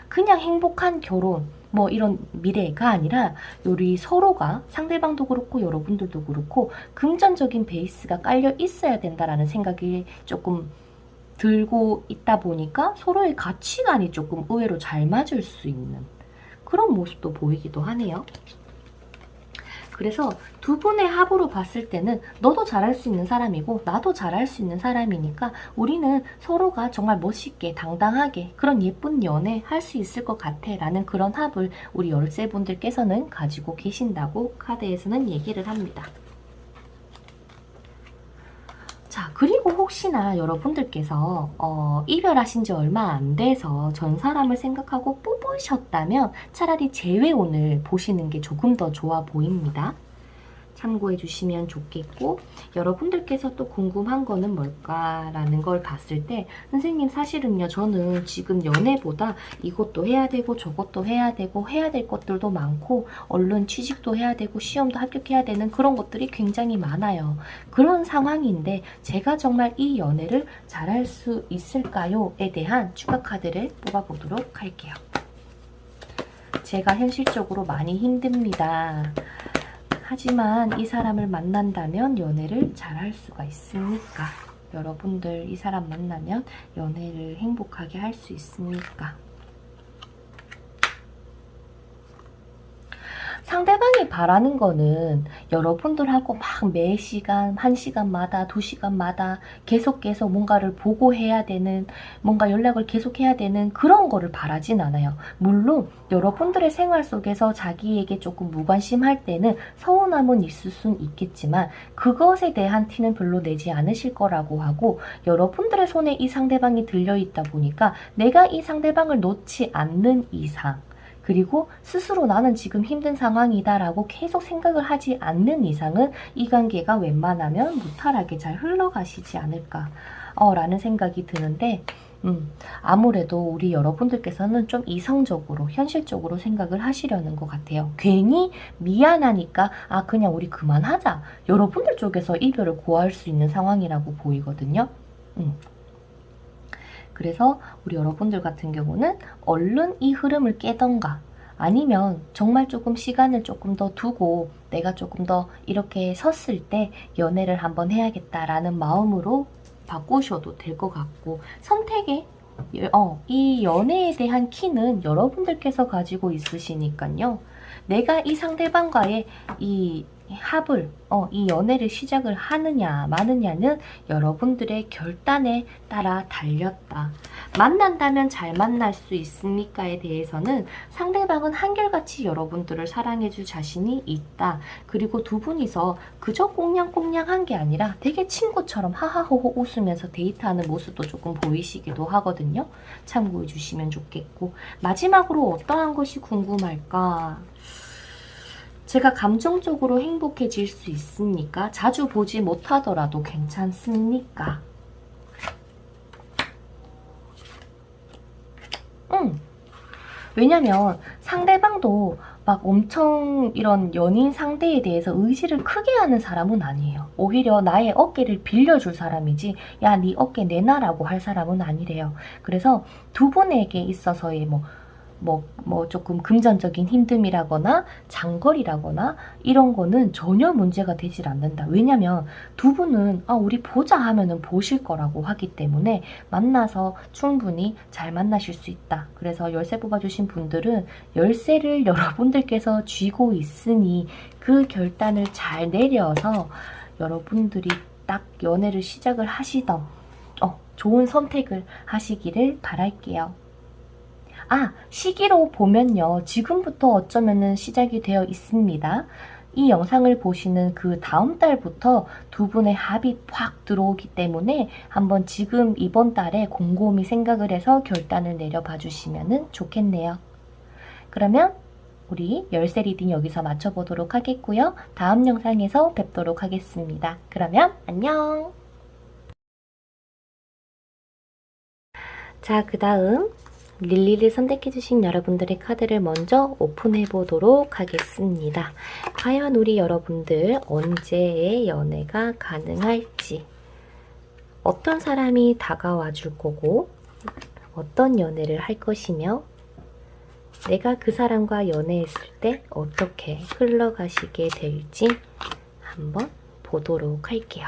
Speaker 1: 그냥 행복한 결혼 뭐 이런 미래가 아니라 우리 서로가 상대방도 그렇고 여러분들도 그렇고 금전적인 베이스가 깔려 있어야 된다라는 생각이 조금 들고 있다 보니까 서로의 가치관이 조금 의외로 잘 맞을 수 있는 그런 모습도 보이기도 하네요. 그래서 두 분의 합으로 봤을 때는 너도 잘할 수 있는 사람이고 나도 잘할 수 있는 사람이니까 우리는 서로가 정말 멋있게 당당하게 그런 예쁜 연애 할 수 있을 것 같아 라는 그런 합을 우리 열쇠분들께서는 가지고 계신다고 카드에서는 얘기를 합니다. 자, 그리고 혹시나 여러분들께서 이별하신 지 얼마 안 돼서 전 사람을 생각하고 뽑으셨다면 차라리 재회혼을 보시는 게 조금 더 좋아 보입니다. 참고해 주시면 좋겠고 여러분들께서 또 궁금한 거는 뭘까라는 걸 봤을 때 선생님 사실은요 저는 지금 연애보다 이것도 해야 되고 저것도 해야 되고 해야 될 것들도 많고 얼른 취직도 해야 되고 시험도 합격해야 되는 그런 것들이 굉장히 많아요. 그런 상황인데 제가 정말 이 연애를 잘할 수 있을까요?에 대한 추가 카드를 뽑아보도록 할게요. 제가 현실적으로 많이 힘듭니다. 하지만 이 사람을 만난다면 연애를 잘할 수가 있습니까? 여러분들 이 사람 만나면 연애를 행복하게 할 수 있습니까? 상대방이 바라는 거는 여러분들하고 막 매 시간, 1시간마다, 2시간마다 계속 뭔가를 보고 해야 되는, 뭔가 연락을 계속 해야 되는 그런 거를 바라진 않아요. 물론 여러분들의 생활 속에서 자기에게 조금 무관심할 때는 서운함은 있을 순 있겠지만 그것에 대한 티는 별로 내지 않으실 거라고 하고, 여러분들의 손에 이 상대방이 들려있다 보니까 내가 이 상대방을 놓지 않는 이상, 그리고 스스로 나는 지금 힘든 상황이다 라고 계속 생각을 하지 않는 이상은 이 관계가 웬만하면 무탈하게 잘 흘러가시지 않을까 라는 생각이 드는데, 아무래도 우리 여러분들께서는 좀 이성적으로 현실적으로 생각을 하시려는 것 같아요. 괜히 미안하니까 그냥 우리 그만하자, 여러분들 쪽에서 이별을 고할 수 있는 상황이라고 보이거든요. 그래서 우리 여러분들 같은 경우는 얼른 이 흐름을 깨던가, 아니면 정말 조금 시간을 조금 더 두고 내가 조금 더 이렇게 섰을 때 연애를 한번 해야겠다라는 마음으로 바꾸셔도 될 것 같고, 선택에 이 연애에 대한 키는 여러분들께서 가지고 있으시니까요. 내가 이 상대방과의 이 합을, 이 연애를 시작을 하느냐 마느냐는 여러분들의 결단에 따라 달렸다. 만난다면 잘 만날 수 있습니까에 대해서는 상대방은 한결같이 여러분들을 사랑해줄 자신이 있다. 그리고 두 분이서 그저 꽁냥꽁냥한 게 아니라 되게 친구처럼 하하호호 웃으면서 데이트하는 모습도 조금 보이시기도 하거든요. 참고해 주시면 좋겠고, 마지막으로 어떠한 것이 궁금할까? 제가 감정적으로 행복해질 수 있습니까? 자주 보지 못하더라도 괜찮습니까? 왜냐면 상대방도 막 엄청 이런 연인 상대에 대해서 의지를 크게 하는 사람은 아니에요. 오히려 나의 어깨를 빌려줄 사람이지, 야, 네 어깨 내놔라고 할 사람은 아니래요. 그래서 두 분에게 있어서의 조금 금전적인 힘듦이라거나 장거리라거나 이런 거는 전혀 문제가 되질 않는다. 왜냐면 두 분은 우리 보자 하면은 보실 거라고 하기 때문에 만나서 충분히 잘 만나실 수 있다. 그래서 열쇠 뽑아주신 분들은 열쇠를 여러분들께서 쥐고 있으니 그 결단을 잘 내려서 여러분들이 딱 연애를 시작을 하시던 좋은 선택을 하시기를 바랄게요. 시기로 보면요, 지금부터 어쩌면은 시작이 되어 있습니다. 이 영상을 보시는 그 다음 달부터 두 분의 합이 확 들어오기 때문에 한번 지금 이번 달에 곰곰이 생각을 해서 결단을 내려봐 주시면 좋겠네요. 그러면 우리 열쇠 리딩 여기서 마쳐보도록 하겠고요. 다음 영상에서 뵙도록 하겠습니다. 그러면 안녕! 자, 그 다음 릴리를 선택해주신 여러분들의 카드를 먼저 오픈해보도록 하겠습니다. 과연 우리 여러분들 언제의 연애가 가능할지, 어떤 사람이 다가와 줄 거고, 어떤 연애를 할 것이며, 내가 그 사람과 연애했을 때 어떻게 흘러가시게 될지 한번 보도록 할게요.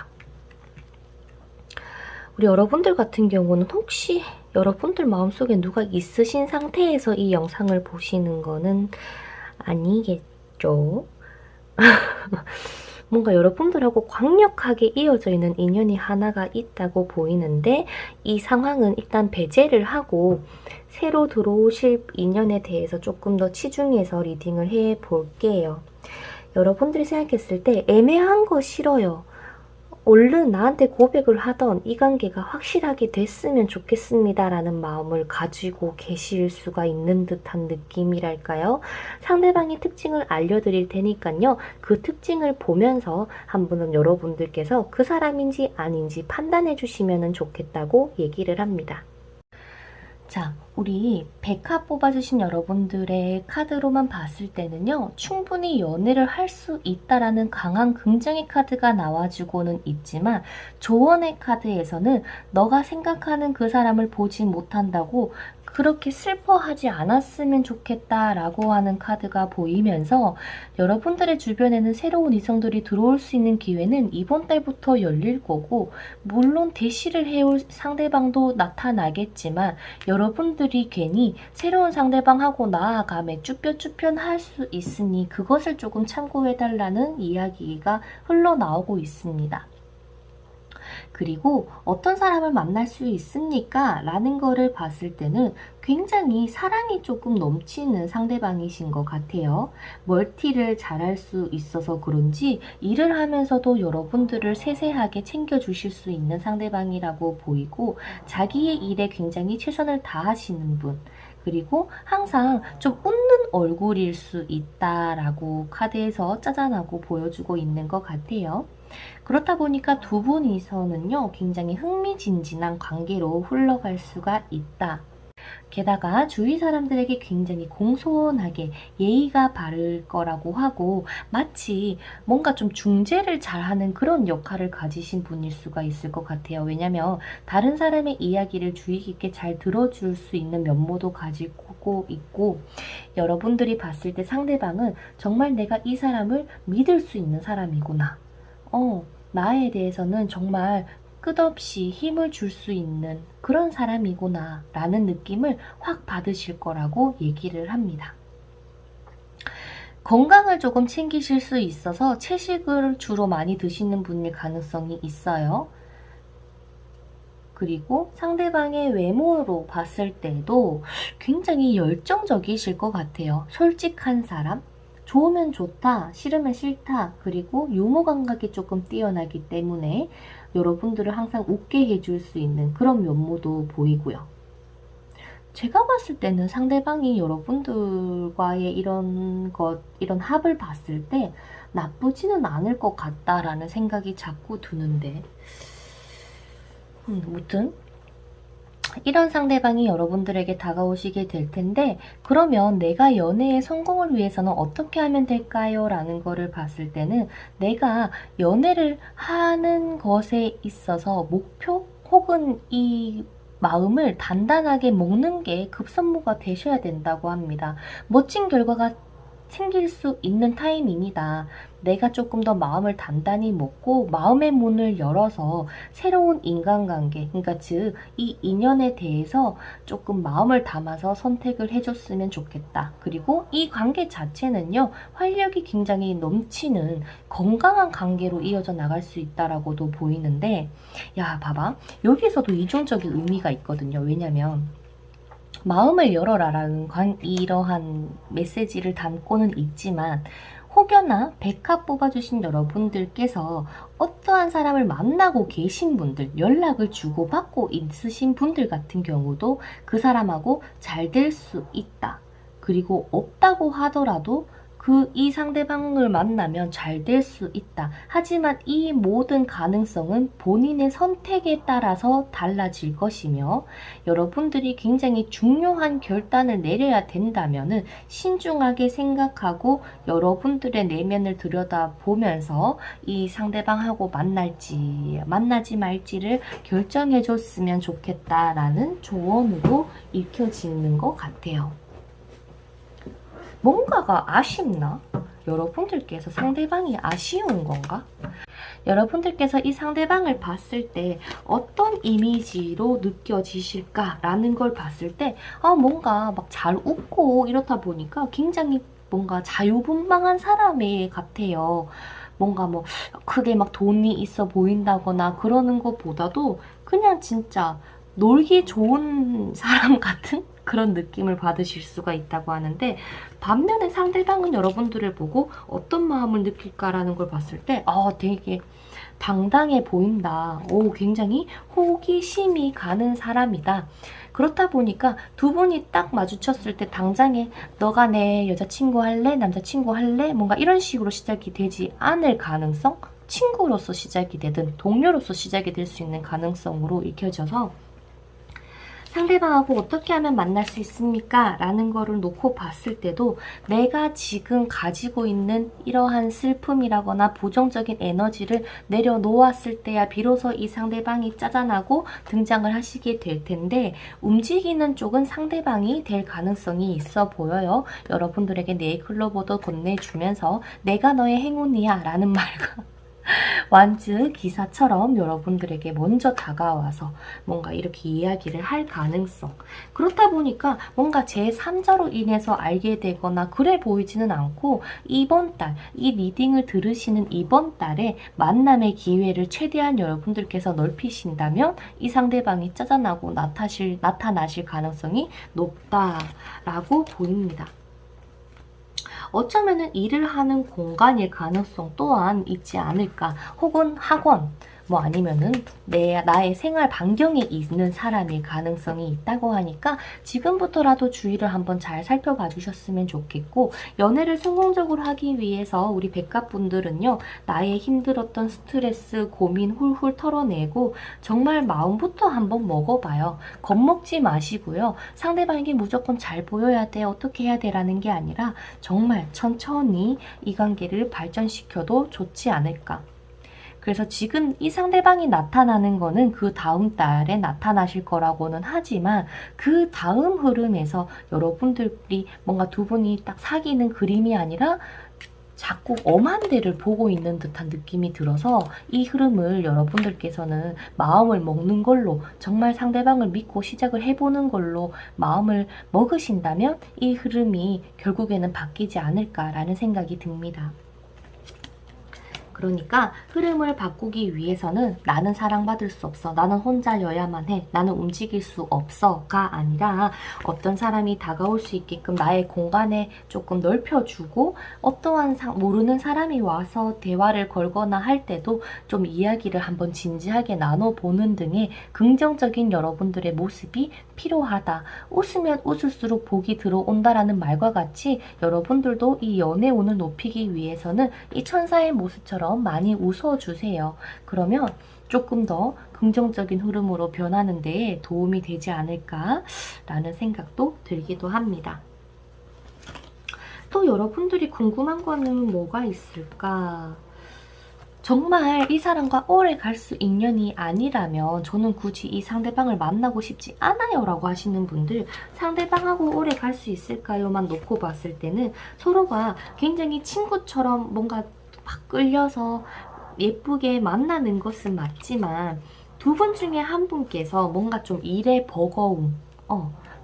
Speaker 1: 우리 여러분들 같은 경우는 혹시 여러분들 마음속에 누가 있으신 상태에서 이 영상을 보시는 거는 아니겠죠? 뭔가 여러분들하고 강력하게 이어져 있는 인연이 하나가 있다고 보이는데, 이 상황은 일단 배제를 하고 새로 들어오실 인연에 대해서 조금 더 치중해서 리딩을 해볼게요. 여러분들이 생각했을 때 애매한 거 싫어요. 얼른 나한테 고백을 하던 이 관계가 확실하게 됐으면 좋겠습니다 라는 마음을 가지고 계실 수가 있는 듯한 느낌이랄까요? 상대방의 특징을 알려드릴 테니까요. 그 특징을 보면서 한번 여러분들께서 그 사람인지 아닌지 판단해 주시면 좋겠다고 얘기를 합니다. 자, 우리 100화 뽑아주신 여러분들의 카드로만 봤을 때는요, 충분히 연애를 할 수 있다라는 강한 긍정의 카드가 나와주고는 있지만, 조언의 카드에서는 너가 생각하는 그 사람을 보지 못한다고 그렇게 슬퍼하지 않았으면 좋겠다라고 하는 카드가 보이면서, 여러분들의 주변에는 새로운 이성들이 들어올 수 있는 기회는 이번 달부터 열릴 거고, 물론 대시를 해올 상대방도 나타나겠지만 여러분들이 여러분들이 괜히 새로운 상대방하고 나아감에 쭈뼛쭈뼛할 수 있으니 그것을 조금 참고해달라는 이야기가 흘러나오고 있습니다. 그리고 어떤 사람을 만날 수 있습니까? 라는 거를 봤을 때는 굉장히 사랑이 조금 넘치는 상대방이신 것 같아요. 멀티를 잘할 수 있어서 그런지 일을 하면서도 여러분들을 세세하게 챙겨주실 수 있는 상대방이라고 보이고 자기의 일에 굉장히 최선을 다하시는 분, 그리고 항상 좀 웃는 얼굴일 수 있다라고 카드에서 짜잔하고 보여주고 있는 것 같아요. 그렇다 보니까 두 분이서는요, 굉장히 흥미진진한 관계로 흘러갈 수가 있다. 게다가 주위 사람들에게 굉장히 공손하게 예의가 바를 거라고 하고 마치 뭔가 좀 중재를 잘하는 그런 역할을 가지신 분일 수가 있을 것 같아요. 왜냐면 다른 사람의 이야기를 주의 깊게 잘 들어줄 수 있는 면모도 가지고 있고 여러분들이 봤을 때 상대방은 정말 내가 이 사람을 믿을 수 있는 사람이구나. 나에 대해서는 정말 끝없이 힘을 줄 수 있는 그런 사람이구나 라는 느낌을 확 받으실 거라고 얘기를 합니다. 건강을 조금 챙기실 수 있어서 채식을 주로 많이 드시는 분일 가능성이 있어요. 그리고 상대방의 외모로 봤을 때도 굉장히 열정적이실 것 같아요. 솔직한 사람, 좋으면 좋다, 싫으면 싫다, 그리고 유머 감각이 조금 뛰어나기 때문에 여러분들을 항상 웃게 해줄 수 있는 그런 면모도 보이고요. 제가 봤을 때는 상대방이 여러분들과의 이런 합을 봤을 때 나쁘지는 않을 것 같다라는 생각이 자꾸 드는데, 아무튼 이런 상대방이 여러분들에게 다가오시게 될 텐데 그러면 내가 연애의 성공을 위해서는 어떻게 하면 될까요? 라는 거를 봤을 때는 내가 연애를 하는 것에 있어서 목표 혹은 이 마음을 단단하게 먹는 게 급선무가 되셔야 된다고 합니다. 멋진 결과가 생길 수 있는 타이밍이다. 내가 조금 더 마음을 단단히 먹고 마음의 문을 열어서 새로운 인간관계, 그러니까 즉 이 인연에 대해서 조금 마음을 담아서 선택을 해줬으면 좋겠다. 그리고 이 관계 자체는요, 활력이 굉장히 넘치는 건강한 관계로 이어져 나갈 수 있다라고도 보이는데, 야, 봐봐. 여기서도 이중적인 의미가 있거든요. 왜냐면 마음을 열어라라는 이러한 메시지를 담고는 있지만 혹여나 백합 뽑아주신 여러분들께서 어떠한 사람을 만나고 계신 분들, 연락을 주고받고 있으신 분들 같은 경우도 그 사람하고 잘 될 수 있다. 그리고 없다고 하더라도 이 상대방을 만나면 잘 될 수 있다. 하지만 이 모든 가능성은 본인의 선택에 따라서 달라질 것이며 여러분들이 굉장히 중요한 결단을 내려야 된다면 신중하게 생각하고 여러분들의 내면을 들여다보면서 이 상대방하고 만나지 말지를 결정해 줬으면 좋겠다라는 조언으로 읽혀지는 것 같아요. 뭔가가 아쉽나? 여러분들께서 상대방이 아쉬운 건가? 여러분들께서 이 상대방을 봤을 때 어떤 이미지로 느껴지실까라는 걸 봤을 때 뭔가 막 잘 웃고 이렇다 보니까 굉장히 뭔가 자유분방한 사람의 같아요. 뭔가 뭐 크게 막 돈이 있어 보인다거나 그러는 것보다도 그냥 진짜 놀기 좋은 사람 같은 그런 느낌을 받으실 수가 있다고 하는데, 반면에 상대방은 여러분들을 보고 어떤 마음을 느낄까라는 걸 봤을 때 되게 당당해 보인다. 굉장히 호기심이 가는 사람이다. 그렇다 보니까 두 분이 딱 마주쳤을 때 당장에 너가 내 여자친구 할래? 남자친구 할래? 뭔가 이런 식으로 시작이 되지 않을 가능성? 친구로서 시작이 되든 동료로서 시작이 될 수 있는 가능성으로 읽혀져서 상대방하고 어떻게 하면 만날 수 있습니까? 라는 거를 놓고 봤을 때도 내가 지금 가지고 있는 이러한 슬픔이라거나 부정적인 에너지를 내려놓았을 때야 비로소 이 상대방이 짜잔하고 등장을 하시게 될 텐데 움직이는 쪽은 상대방이 될 가능성이 있어 보여요. 여러분들에게 네이클로버도 건네주면서 내가 너의 행운이야 라는 말과 완즈 기사처럼 여러분들에게 먼저 다가와서 뭔가 이렇게 이야기를 할 가능성. 그렇다 보니까 뭔가 제3자로 인해서 알게 되거나 그래 보이지는 않고 이번 달, 이 리딩을 들으시는 이번 달에 만남의 기회를 최대한 여러분들께서 넓히신다면 이 상대방이 짜잔하고 나타나실 가능성이 높다라고 보입니다. 어쩌면은 일을 하는 공간일 가능성 또한 있지 않을까. 혹은 학원, 뭐 아니면은 나의 생활 반경에 있는 사람일 가능성이 있다고 하니까 지금부터라도 주의를 한번 잘 살펴봐 주셨으면 좋겠고, 연애를 성공적으로 하기 위해서 우리 백합분들은요, 나의 힘들었던 스트레스, 고민 훌훌 털어내고 정말 마음부터 한번 먹어봐요. 겁먹지 마시고요. 상대방에게 무조건 잘 보여야 돼, 어떻게 해야 돼 라는 게 아니라 정말 천천히 이 관계를 발전시켜도 좋지 않을까. 그래서 지금 이 상대방이 나타나는 거는 그 다음 달에 나타나실 거라고는 하지만 그 다음 흐름에서 여러분들이 뭔가 두 분이 딱 사귀는 그림이 아니라 자꾸 엄한 데를 보고 있는 듯한 느낌이 들어서 이 흐름을 여러분들께서는 마음을 먹는 걸로, 정말 상대방을 믿고 시작을 해보는 걸로 마음을 먹으신다면 이 흐름이 결국에는 바뀌지 않을까라는 생각이 듭니다. 그러니까 흐름을 바꾸기 위해서는 나는 사랑받을 수 없어, 나는 혼자여야만 해, 나는 움직일 수 없어가 아니라 어떤 사람이 다가올 수 있게끔 나의 공간에 조금 넓혀주고, 어떠한 모르는 사람이 와서 대화를 걸거나 할 때도 좀 이야기를 한번 진지하게 나눠보는 등의 긍정적인 여러분들의 모습이 필요하다. 웃으면 웃을수록 복이 들어온다라는 말과 같이 여러분들도 이 연애운을 높이기 위해서는 이 천사의 모습처럼 많이 웃어주세요. 그러면 조금 더 긍정적인 흐름으로 변하는 데 도움이 되지 않을까라는 생각도 들기도 합니다. 또 여러분들이 궁금한 거는 뭐가 있을까? 정말 이 사람과 오래 갈 수 인연이 아니라면 저는 굳이 이 상대방을 만나고 싶지 않아요 라고 하시는 분들, 상대방하고 오래 갈 수 있을까요?만 놓고 봤을 때는 서로가 굉장히 친구처럼 뭔가 막 끌려서 예쁘게 만나는 것은 맞지만 두 분 중에 한 분께서 뭔가 좀 일에 버거움,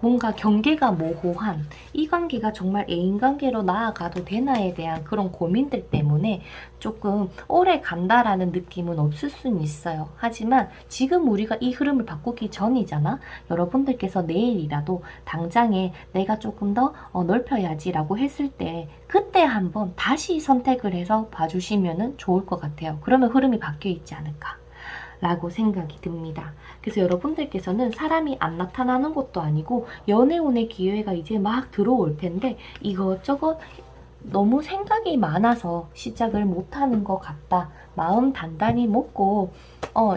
Speaker 1: 뭔가 경계가 모호한 이 관계가 정말 애인관계로 나아가도 되나에 대한 그런 고민들 때문에 조금 오래 간다라는 느낌은 없을 수는 있어요. 하지만 지금 우리가 이 흐름을 바꾸기 전이잖아. 여러분들께서 내일이라도 당장에 내가 조금 더 넓혀야지 라고 했을 때 그때 한번 다시 선택을 해서 봐주시면 좋을 것 같아요. 그러면 흐름이 바뀌어 있지 않을까 라고 생각이 듭니다. 그래서 여러분들께서는 사람이 안 나타나는 것도 아니고 연애운의 기회가 이제 막 들어올 텐데 이것저것 너무 생각이 많아서 시작을 못하는 것 같다. 마음 단단히 먹고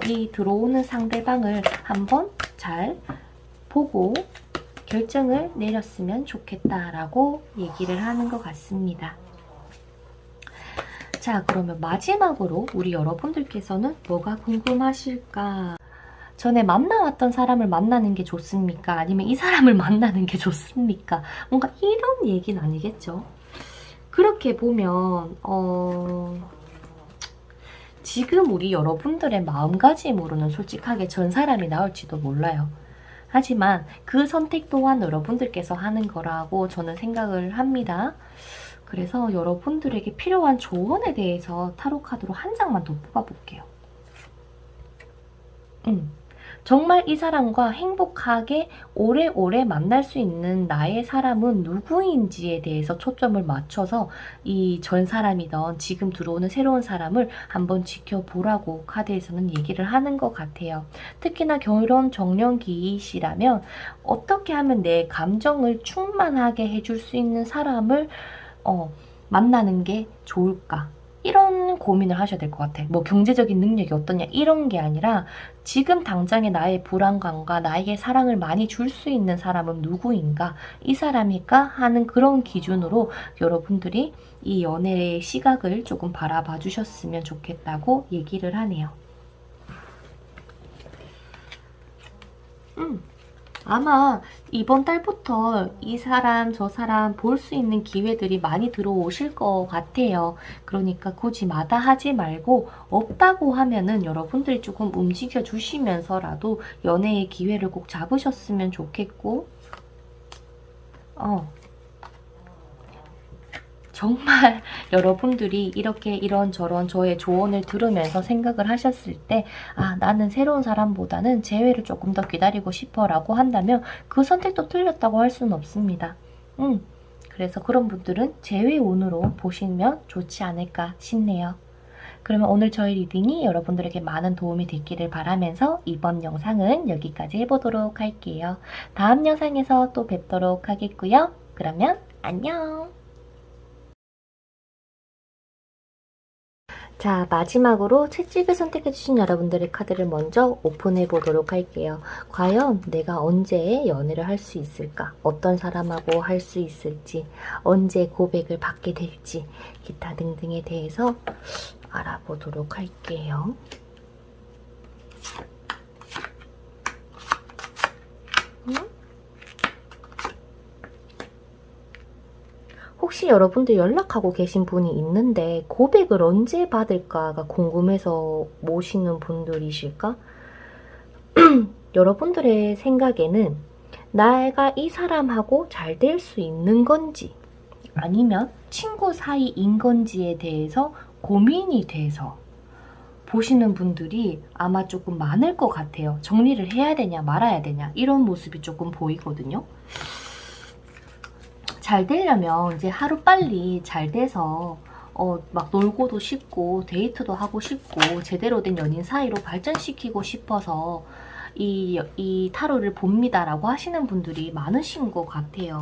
Speaker 1: 이 들어오는 상대방을 한번 잘 보고 결정을 내렸으면 좋겠다라고 얘기를 하는 것 같습니다. 자, 그러면 마지막으로 우리 여러분들께서는 뭐가 궁금하실까? 전에 만나왔던 사람을 만나는 게 좋습니까? 아니면 이 사람을 만나는 게 좋습니까? 뭔가 이런 얘기는 아니겠죠? 그렇게 보면 지금 우리 여러분들의 마음가짐으로는 솔직하게 전 사람이 나올지도 몰라요. 하지만 그 선택 또한 여러분들께서 하는 거라고 저는 생각을 합니다. 그래서 여러분들에게 필요한 조언에 대해서 타로 카드로 한 장만 더 뽑아볼게요. 정말 이 사람과 행복하게 오래오래 만날 수 있는 나의 사람은 누구인지에 대해서 초점을 맞춰서 이 전 사람이던 지금 들어오는 새로운 사람을 한번 지켜보라고 카드에서는 얘기를 하는 것 같아요. 특히나 결혼 정년기이시라면 어떻게 하면 내 감정을 충만하게 해줄 수 있는 사람을 만나는 게 좋을까? 이런 고민을 하셔야 될 것 같아. 뭐 경제적인 능력이 어떠냐 이런 게 아니라 지금 당장의 나의 불안감과 나에게 사랑을 많이 줄 수 있는 사람은 누구인가? 이 사람일까? 하는 그런 기준으로 여러분들이 이 연애의 시각을 조금 바라봐 주셨으면 좋겠다고 얘기를 하네요. 아마 이번 달부터 이 사람 저 사람 볼 수 있는 기회들이 많이 들어오실 것 같아요. 그러니까 굳이 마다하지 말고 없다고 하면은 여러분들이 조금 움직여 주시면서라도 연애의 기회를 꼭 잡으셨으면 좋겠고, 정말 여러분들이 이렇게 이런저런 저의 조언을 들으면서 생각을 하셨을 때, 아, 나는 새로운 사람보다는 재회를 조금 더 기다리고 싶어 라고 한다면 그 선택도 틀렸다고 할 수는 없습니다. 그래서 그런 분들은 재회운으로 보시면 좋지 않을까 싶네요. 그러면 오늘 저희 리딩이 여러분들에게 많은 도움이 됐기를 바라면서 이번 영상은 여기까지 해보도록 할게요. 다음 영상에서 또 뵙도록 하겠고요. 그러면 안녕! 자, 마지막으로 채찍을 선택해주신 여러분들의 카드를 먼저 오픈해 보도록 할게요. 과연 내가 언제 연애를 할 수 있을까? 어떤 사람하고 할 수 있을지, 언제 고백을 받게 될지, 기타 등등에 대해서 알아보도록 할게요. 혹시 여러분들 연락하고 계신 분이 있는데 고백을 언제 받을까가 궁금해서 모시는 분들이실까? 여러분들의 생각에는 내가 이 사람하고 잘 될 수 있는 건지 아니면 친구 사이인 건지에 대해서 고민이 돼서 보시는 분들이 아마 조금 많을 것 같아요. 정리를 해야 되냐 말아야 되냐 이런 모습이 조금 보이거든요. 잘 되려면 이제 하루빨리 잘 돼서 막 놀고도 싶고 데이트도 하고 싶고 제대로 된 연인 사이로 발전시키고 싶어서 이 타로를 봅니다라고 하시는 분들이 많으신 것 같아요.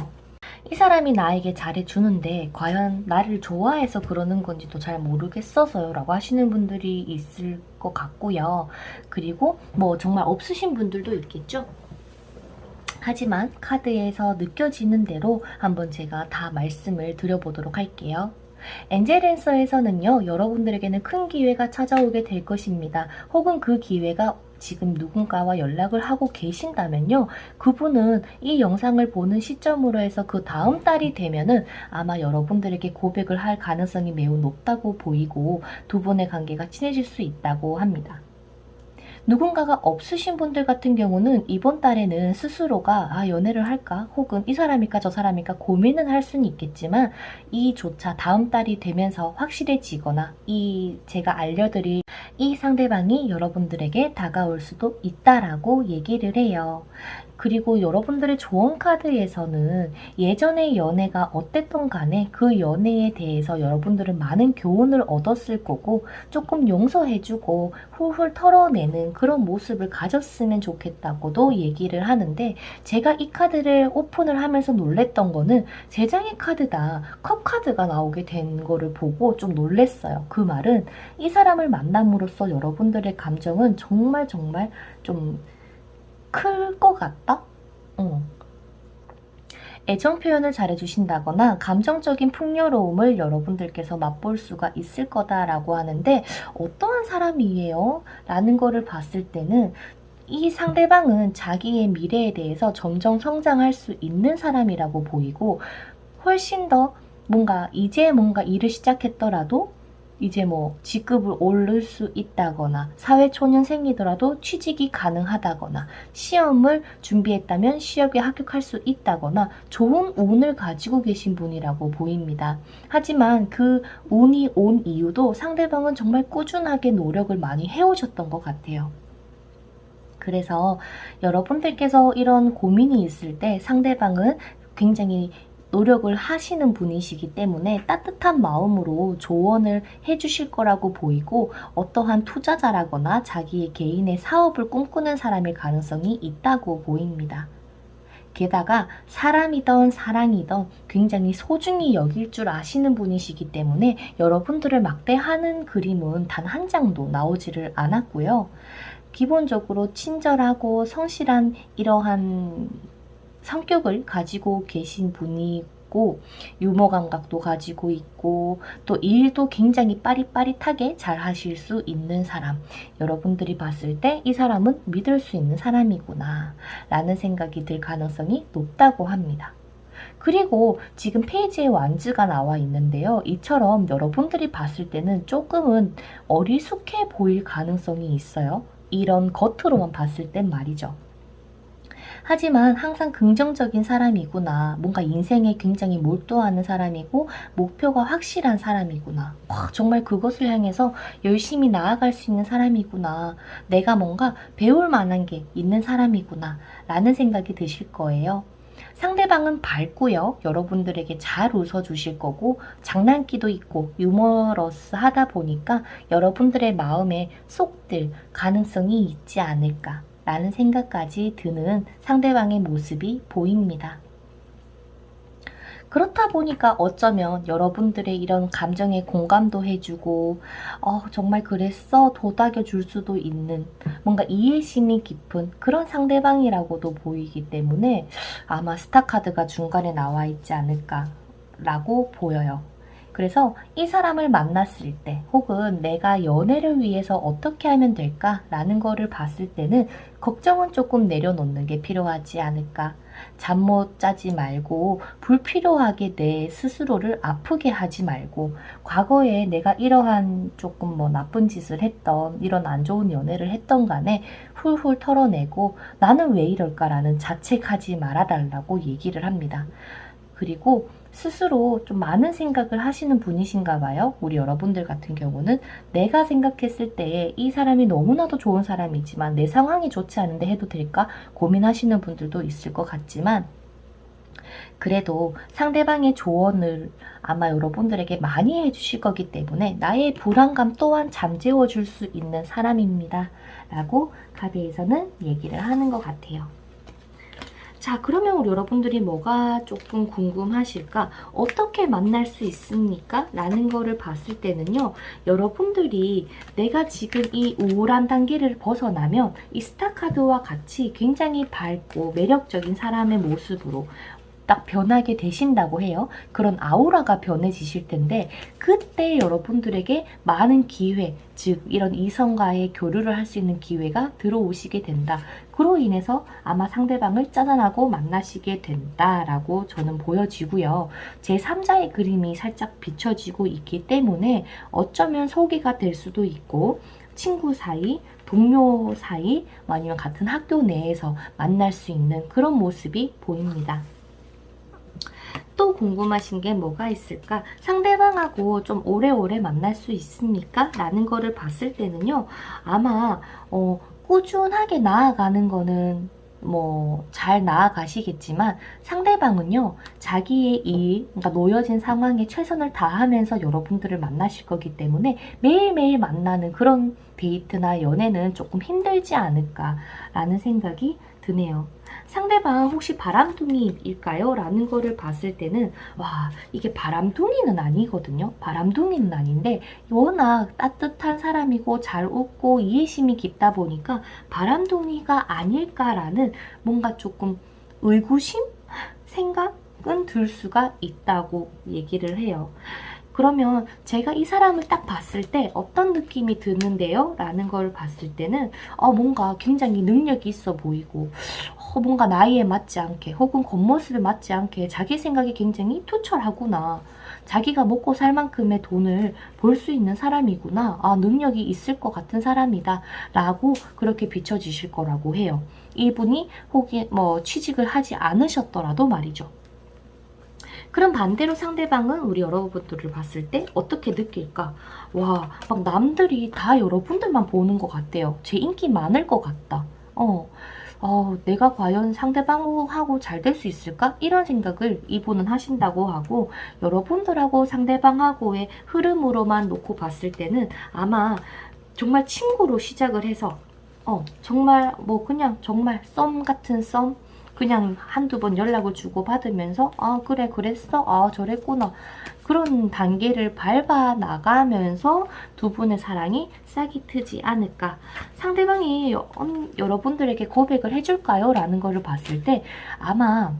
Speaker 1: 이 사람이 나에게 잘해주는데 과연 나를 좋아해서 그러는 건지도 잘 모르겠어서요 라고 하시는 분들이 있을 것 같고요. 그리고 뭐 정말 없으신 분들도 있겠죠. 하지만 카드에서 느껴지는 대로 한번 제가 다 말씀을 드려보도록 할게요. 엔젤앤서에서는요, 여러분들에게는 큰 기회가 찾아오게 될 것입니다. 혹은 그 기회가 지금 누군가와 연락을 하고 계신다면요, 그분은 이 영상을 보는 시점으로 해서 그 다음 달이 되면은 아마 여러분들에게 고백을 할 가능성이 매우 높다고 보이고 두 분의 관계가 친해질 수 있다고 합니다. 누군가가 없으신 분들 같은 경우는 이번 달에는 스스로가 연애를 할까 혹은 이 사람일까 저 사람일까 고민은 할 수는 있겠지만 이조차 다음 달이 되면서 확실해지거나 제가 알려드릴 이 상대방이 여러분들에게 다가올 수도 있다라고 얘기를 해요. 그리고 여러분들의 조언 카드에서는 예전의 연애가 어땠던 간에 그 연애에 대해서 여러분들은 많은 교훈을 얻었을 거고 조금 용서해주고 훌훌 털어내는 그런 모습을 가졌으면 좋겠다고도 얘기를 하는데, 제가 이 카드를 오픈을 하면서 놀랬던 거는 3장의 카드다 컵 카드가 나오게 된 거를 보고 좀 놀랬어요. 그 말은 이 사람을 만남으로써 여러분들의 감정은 정말 좀 클 것 같다? 애정 표현을 잘해주신다거나 감정적인 풍요로움을 여러분들께서 맛볼 수가 있을 거다라고 하는데, 어떠한 사람이에요? 라는 거를 봤을 때는 이 상대방은 자기의 미래에 대해서 점점 성장할 수 있는 사람이라고 보이고, 훨씬 더 이제 뭔가 일을 시작했더라도 이제 뭐 직급을 오를 수 있다거나 사회초년생이더라도 취직이 가능하다거나 시험을 준비했다면 시험에 합격할 수 있다거나 좋은 운을 가지고 계신 분이라고 보입니다. 하지만 그 운이 온 이유도 상대방은 정말 꾸준하게 노력을 많이 해오셨던 것 같아요. 그래서 여러분들께서 이런 고민이 있을 때 상대방은 굉장히 노력을 하시는 분이시기 때문에 따뜻한 마음으로 조언을 해주실 거라고 보이고, 어떠한 투자자라거나 자기의 개인의 사업을 꿈꾸는 사람일 가능성이 있다고 보입니다. 게다가 사람이든 사랑이든 굉장히 소중히 여길 줄 아시는 분이시기 때문에 여러분들을 막대하는 그림은 단 한 장도 나오지를 않았고요. 기본적으로 친절하고 성실한 이러한 성격을 가지고 계신 분이 있고 유머 감각도 가지고 있고 또 일도 굉장히 빠릿빠릿하게 잘 하실 수 있는 사람. 여러분들이 봤을 때 이 사람은 믿을 수 있는 사람이구나 라는 생각이 들 가능성이 높다고 합니다. 그리고 지금 페이지에 완즈가 나와 있는데요. 이처럼 여러분들이 봤을 때는 조금은 어리숙해 보일 가능성이 있어요. 이런 겉으로만 봤을 땐 말이죠. 하지만 항상 긍정적인 사람이구나. 뭔가 인생에 굉장히 몰두하는 사람이고 목표가 확실한 사람이구나. 정말 그것을 향해서 열심히 나아갈 수 있는 사람이구나. 내가 뭔가 배울 만한 게 있는 사람이구나. 라는 생각이 드실 거예요. 상대방은 밝고요. 여러분들에게 잘 웃어주실 거고 장난기도 있고 유머러스하다 보니까 여러분들의 마음에 쏙 들 가능성이 있지 않을까 라는 생각까지 드는 상대방의 모습이 보입니다. 그렇다 보니까 어쩌면 여러분들의 이런 감정에 공감도 해주고 정말 그랬어 도닥여 줄 수도 있는 뭔가 이해심이 깊은 그런 상대방이라고도 보이기 때문에 아마 스타카드가 중간에 나와 있지 않을까 라고 보여요. 그래서 이 사람을 만났을 때 혹은 내가 연애를 위해서 어떻게 하면 될까 라는 거를 봤을 때는 걱정은 조금 내려놓는 게 필요하지 않을까. 잠 못 자지 말고 불필요하게 내 스스로를 아프게 하지 말고 과거에 내가 이러한 조금 나쁜 짓을 했던 이런 안 좋은 연애를 했던 간에 훌훌 털어내고 나는 왜 이럴까라는 자책하지 말아달라고 얘기를 합니다. 그리고 스스로 좀 많은 생각을 하시는 분이신가 봐요. 우리 여러분들 같은 경우는 내가 생각했을 때에 이 사람이 너무나도 좋은 사람이지만 내 상황이 좋지 않은데 해도 될까 고민하시는 분들도 있을 것 같지만 그래도 상대방의 조언을 아마 여러분들에게 많이 해주실 거기 때문에 나의 불안감 또한 잠재워 줄 수 있는 사람입니다. 라고 카드에서는 얘기를 하는 것 같아요. 자, 그러면 우리 여러분들이 뭐가 조금 궁금하실까? 어떻게 만날 수 있습니까? 라는 거를 봤을 때는요. 여러분들이 내가 지금 이 우울한 단계를 벗어나면 이 스타카드와 같이 굉장히 밝고 매력적인 사람의 모습으로 딱 변하게 되신다고 해요. 그런 아우라가 변해지실 텐데 그때 여러분들에게 많은 기회, 즉 이런 이성과의 교류를 할 수 있는 기회가 들어오시게 된다. 그로 인해서 아마 상대방을 짜잔하고 만나시게 된다라고 저는 보여지고요. 제3자의 그림이 살짝 비춰지고 있기 때문에 어쩌면 소개가 될 수도 있고 친구 사이, 동료 사이, 아니면 같은 학교 내에서 만날 수 있는 그런 모습이 보입니다. 또 궁금하신 게 뭐가 있을까? 상대방하고 좀 오래오래 만날 수 있습니까? 라는 거를 봤을 때는요. 아마 꾸준하게 나아가는 거는 잘 나아가시겠지만 상대방은요. 자기의 일, 그러니까 놓여진 상황에 최선을 다하면서 여러분들을 만나실 거기 때문에 매일매일 만나는 그런 데이트나 연애는 조금 힘들지 않을까라는 생각이 드네요. 상대방 혹시 바람둥이일까요? 라는 거를 봤을 때는 이게 바람둥이는 아니거든요. 바람둥이는 아닌데 워낙 따뜻한 사람이고 잘 웃고 이해심이 깊다 보니까 바람둥이가 아닐까라는 뭔가 조금 의구심? 생각은 들 수가 있다고 얘기를 해요. 그러면 제가 이 사람을 딱 봤을 때 어떤 느낌이 드는데요? 라는 걸 봤을 때는 뭔가 굉장히 능력이 있어 보이고 뭔가 나이에 맞지 않게 혹은 겉모습에 맞지 않게 자기 생각이 굉장히 투철하구나. 자기가 먹고 살 만큼의 돈을 벌 수 있는 사람이구나. 능력이 있을 것 같은 사람이다. 라고 그렇게 비춰지실 거라고 해요. 이분이 혹은 취직을 하지 않으셨더라도 말이죠. 그럼 반대로 상대방은 우리 여러분들을 봤을 때 어떻게 느낄까? 막 남들이 다 여러분들만 보는 것 같대요. 제 인기 많을 것 같다. 내가 과연 상대방하고 잘 될 수 있을까? 이런 생각을 이분은 하신다고 하고 여러분들하고 상대방하고의 흐름으로만 놓고 봤을 때는 아마 정말 친구로 시작을 해서 정말 그냥 정말 썸 같은 썸 그냥 한두 번 연락을 주고 받으면서 그래 그랬어 저랬구나 그런 단계를 밟아 나가면서 두 분의 사랑이 싹이 트지 않을까. 상대방이 여러분들에게 고백을 해줄까요? 라는 거를 봤을 때 아마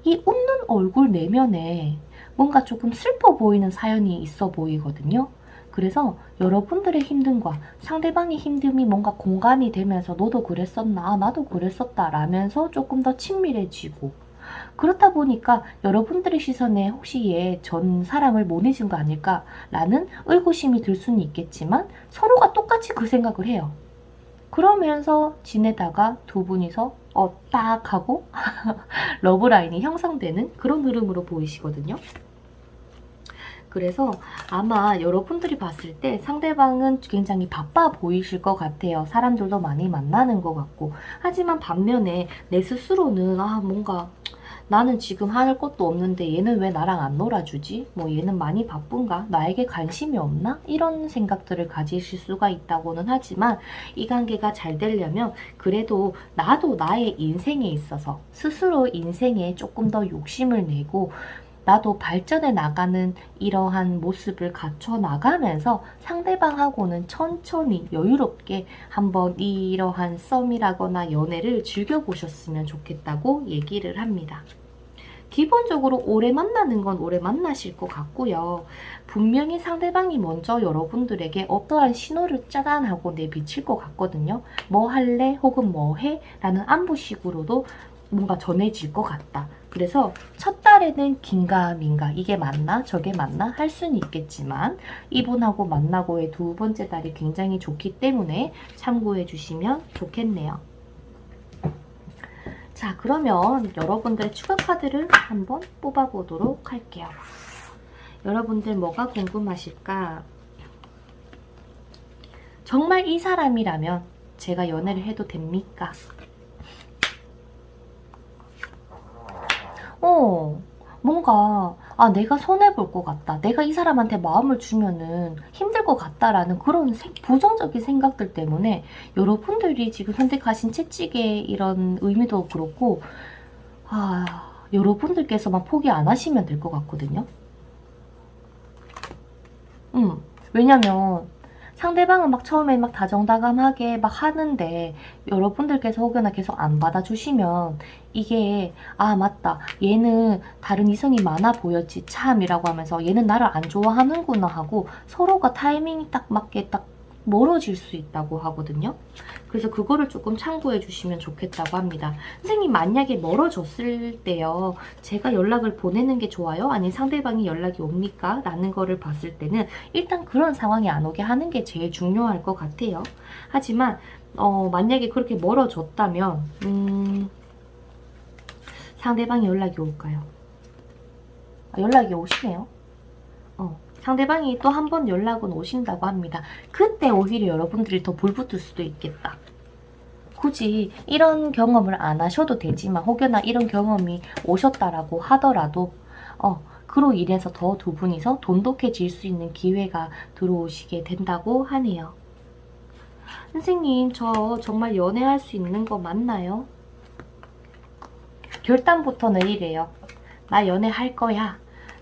Speaker 1: 이 웃는 얼굴 내면에 뭔가 조금 슬퍼 보이는 사연이 있어 보이거든요. 그래서 여러분들의 힘듦과 상대방의 힘듦이 뭔가 공감이 되면서 너도 그랬었나? 나도 그랬었다 라면서 조금 더 친밀해지고, 그렇다 보니까 여러분들의 시선에 혹시 얘 전 사람을 못 잊은 거 아닐까 라는 의구심이 들 수는 있겠지만 서로가 똑같이 그 생각을 해요. 그러면서 지내다가 두 분이서 딱 하고 러브라인이 형성되는 그런 흐름으로 보이시거든요. 그래서 아마 여러분들이 봤을 때 상대방은 굉장히 바빠 보이실 것 같아요. 사람들도 많이 만나는 것 같고. 하지만 반면에 내 스스로는 뭔가 나는 지금 할 것도 없는데 얘는 왜 나랑 안 놀아주지? 뭐 얘는 많이 바쁜가? 나에게 관심이 없나? 이런 생각들을 가지실 수가 있다고는 하지만 이 관계가 잘 되려면 그래도 나도 나의 인생에 있어서 스스로 인생에 조금 더 욕심을 내고 나도 발전해 나가는 이러한 모습을 갖춰 나가면서 상대방하고는 천천히 여유롭게 한번 이러한 썸이라거나 연애를 즐겨보셨으면 좋겠다고 얘기를 합니다. 기본적으로 오래 만나는 건 오래 만나실 것 같고요. 분명히 상대방이 먼저 여러분들에게 어떠한 신호를 짜잔하고 내비칠 것 같거든요. 뭐 할래? 혹은 뭐 해? 라는 안부식으로도 뭔가 전해질 것 같다. 그래서 첫 달에는 긴가민가 이게 맞나 저게 맞나 할 수는 있겠지만 이분하고 만나고의 두 번째 달이 굉장히 좋기 때문에 참고해 주시면 좋겠네요. 자, 그러면 여러분들의 추가 카드를 한번 뽑아보도록 할게요. 여러분들 뭐가 궁금하실까? 정말 이 사람이라면 제가 연애를 해도 됩니까? 뭔가 내가 손해볼 것 같다. 내가 이 사람한테 마음을 주면은 힘들 것 같다라는 그런 부정적인 생각들 때문에 여러분들이 지금 선택하신 채찍의 이런 의미도 그렇고 여러분들께서만 포기 안 하시면 될 것 같거든요. 왜냐면 상대방은 막 처음에 막 다정다감하게 막 하는데 여러분들께서 혹여나 계속 안 받아주시면 이게 맞다 얘는 다른 이성이 많아 보였지 참이라고 하면서 얘는 나를 안 좋아하는구나 하고 서로가 타이밍이 딱 맞게 딱 멀어질 수 있다고 하거든요. 그래서 그거를 조금 참고해 주시면 좋겠다고 합니다. 선생님 만약에 멀어졌을 때요. 제가 연락을 보내는 게 좋아요? 아니면 상대방이 연락이 옵니까? 라는 거를 봤을 때는 일단 그런 상황이 안 오게 하는 게 제일 중요할 것 같아요. 하지만 만약에 그렇게 멀어졌다면 상대방이 연락이 올까요? 연락이 오시네요. 상대방이 또 한 번 연락은 오신다고 합니다. 그때 오히려 여러분들이 더 불붙을 수도 있겠다. 굳이 이런 경험을 안 하셔도 되지만 혹여나 이런 경험이 오셨다라고 하더라도 그로 인해서 더 두 분이서 돈독해질 수 있는 기회가 들어오시게 된다고 하네요. 선생님 저 정말 연애할 수 있는 거 맞나요? 결단부터 내리래요. 나 연애할 거야.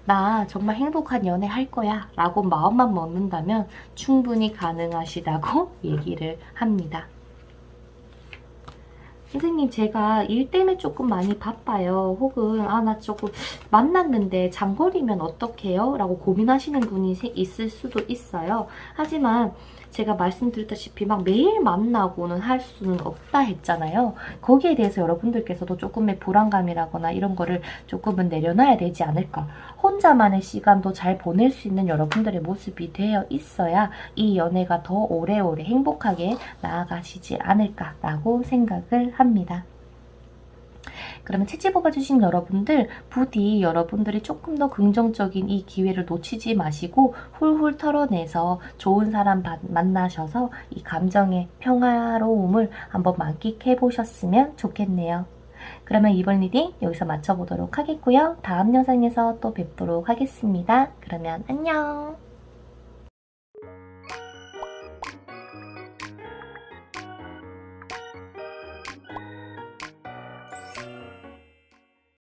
Speaker 1: 나 정말 행복한 연애 할 거야 라고 마음만 먹는다면 충분히 가능하시다고 얘기를 합니다. 선생님 제가 일 때문에 조금 많이 바빠요. 혹은 나 조금 만났는데 장거리면 어떡해요? 라고 고민하시는 분이 있을 수도 있어요. 하지만 제가 말씀드렸다시피 막 매일 만나고는 할 수는 없다 했잖아요. 거기에 대해서 여러분들께서도 조금의 불안감이라거나 이런 거를 조금은 내려놔야 되지 않을까. 혼자만의 시간도 잘 보낼 수 있는 여러분들의 모습이 되어 있어야 이 연애가 더 오래오래 행복하게 나아가시지 않을까라고 생각을 합니다. 그러면 채찍 뽑아주신 여러분들 부디 여러분들이 조금 더 긍정적인 이 기회를 놓치지 마시고 훌훌 털어내서 좋은 사람 만나셔서 이 감정의 평화로움을 한번 만끽해 보셨으면 좋겠네요. 그러면 이번 리딩 여기서 마쳐보도록 하겠고요. 다음 영상에서 또 뵙도록 하겠습니다. 그러면 안녕!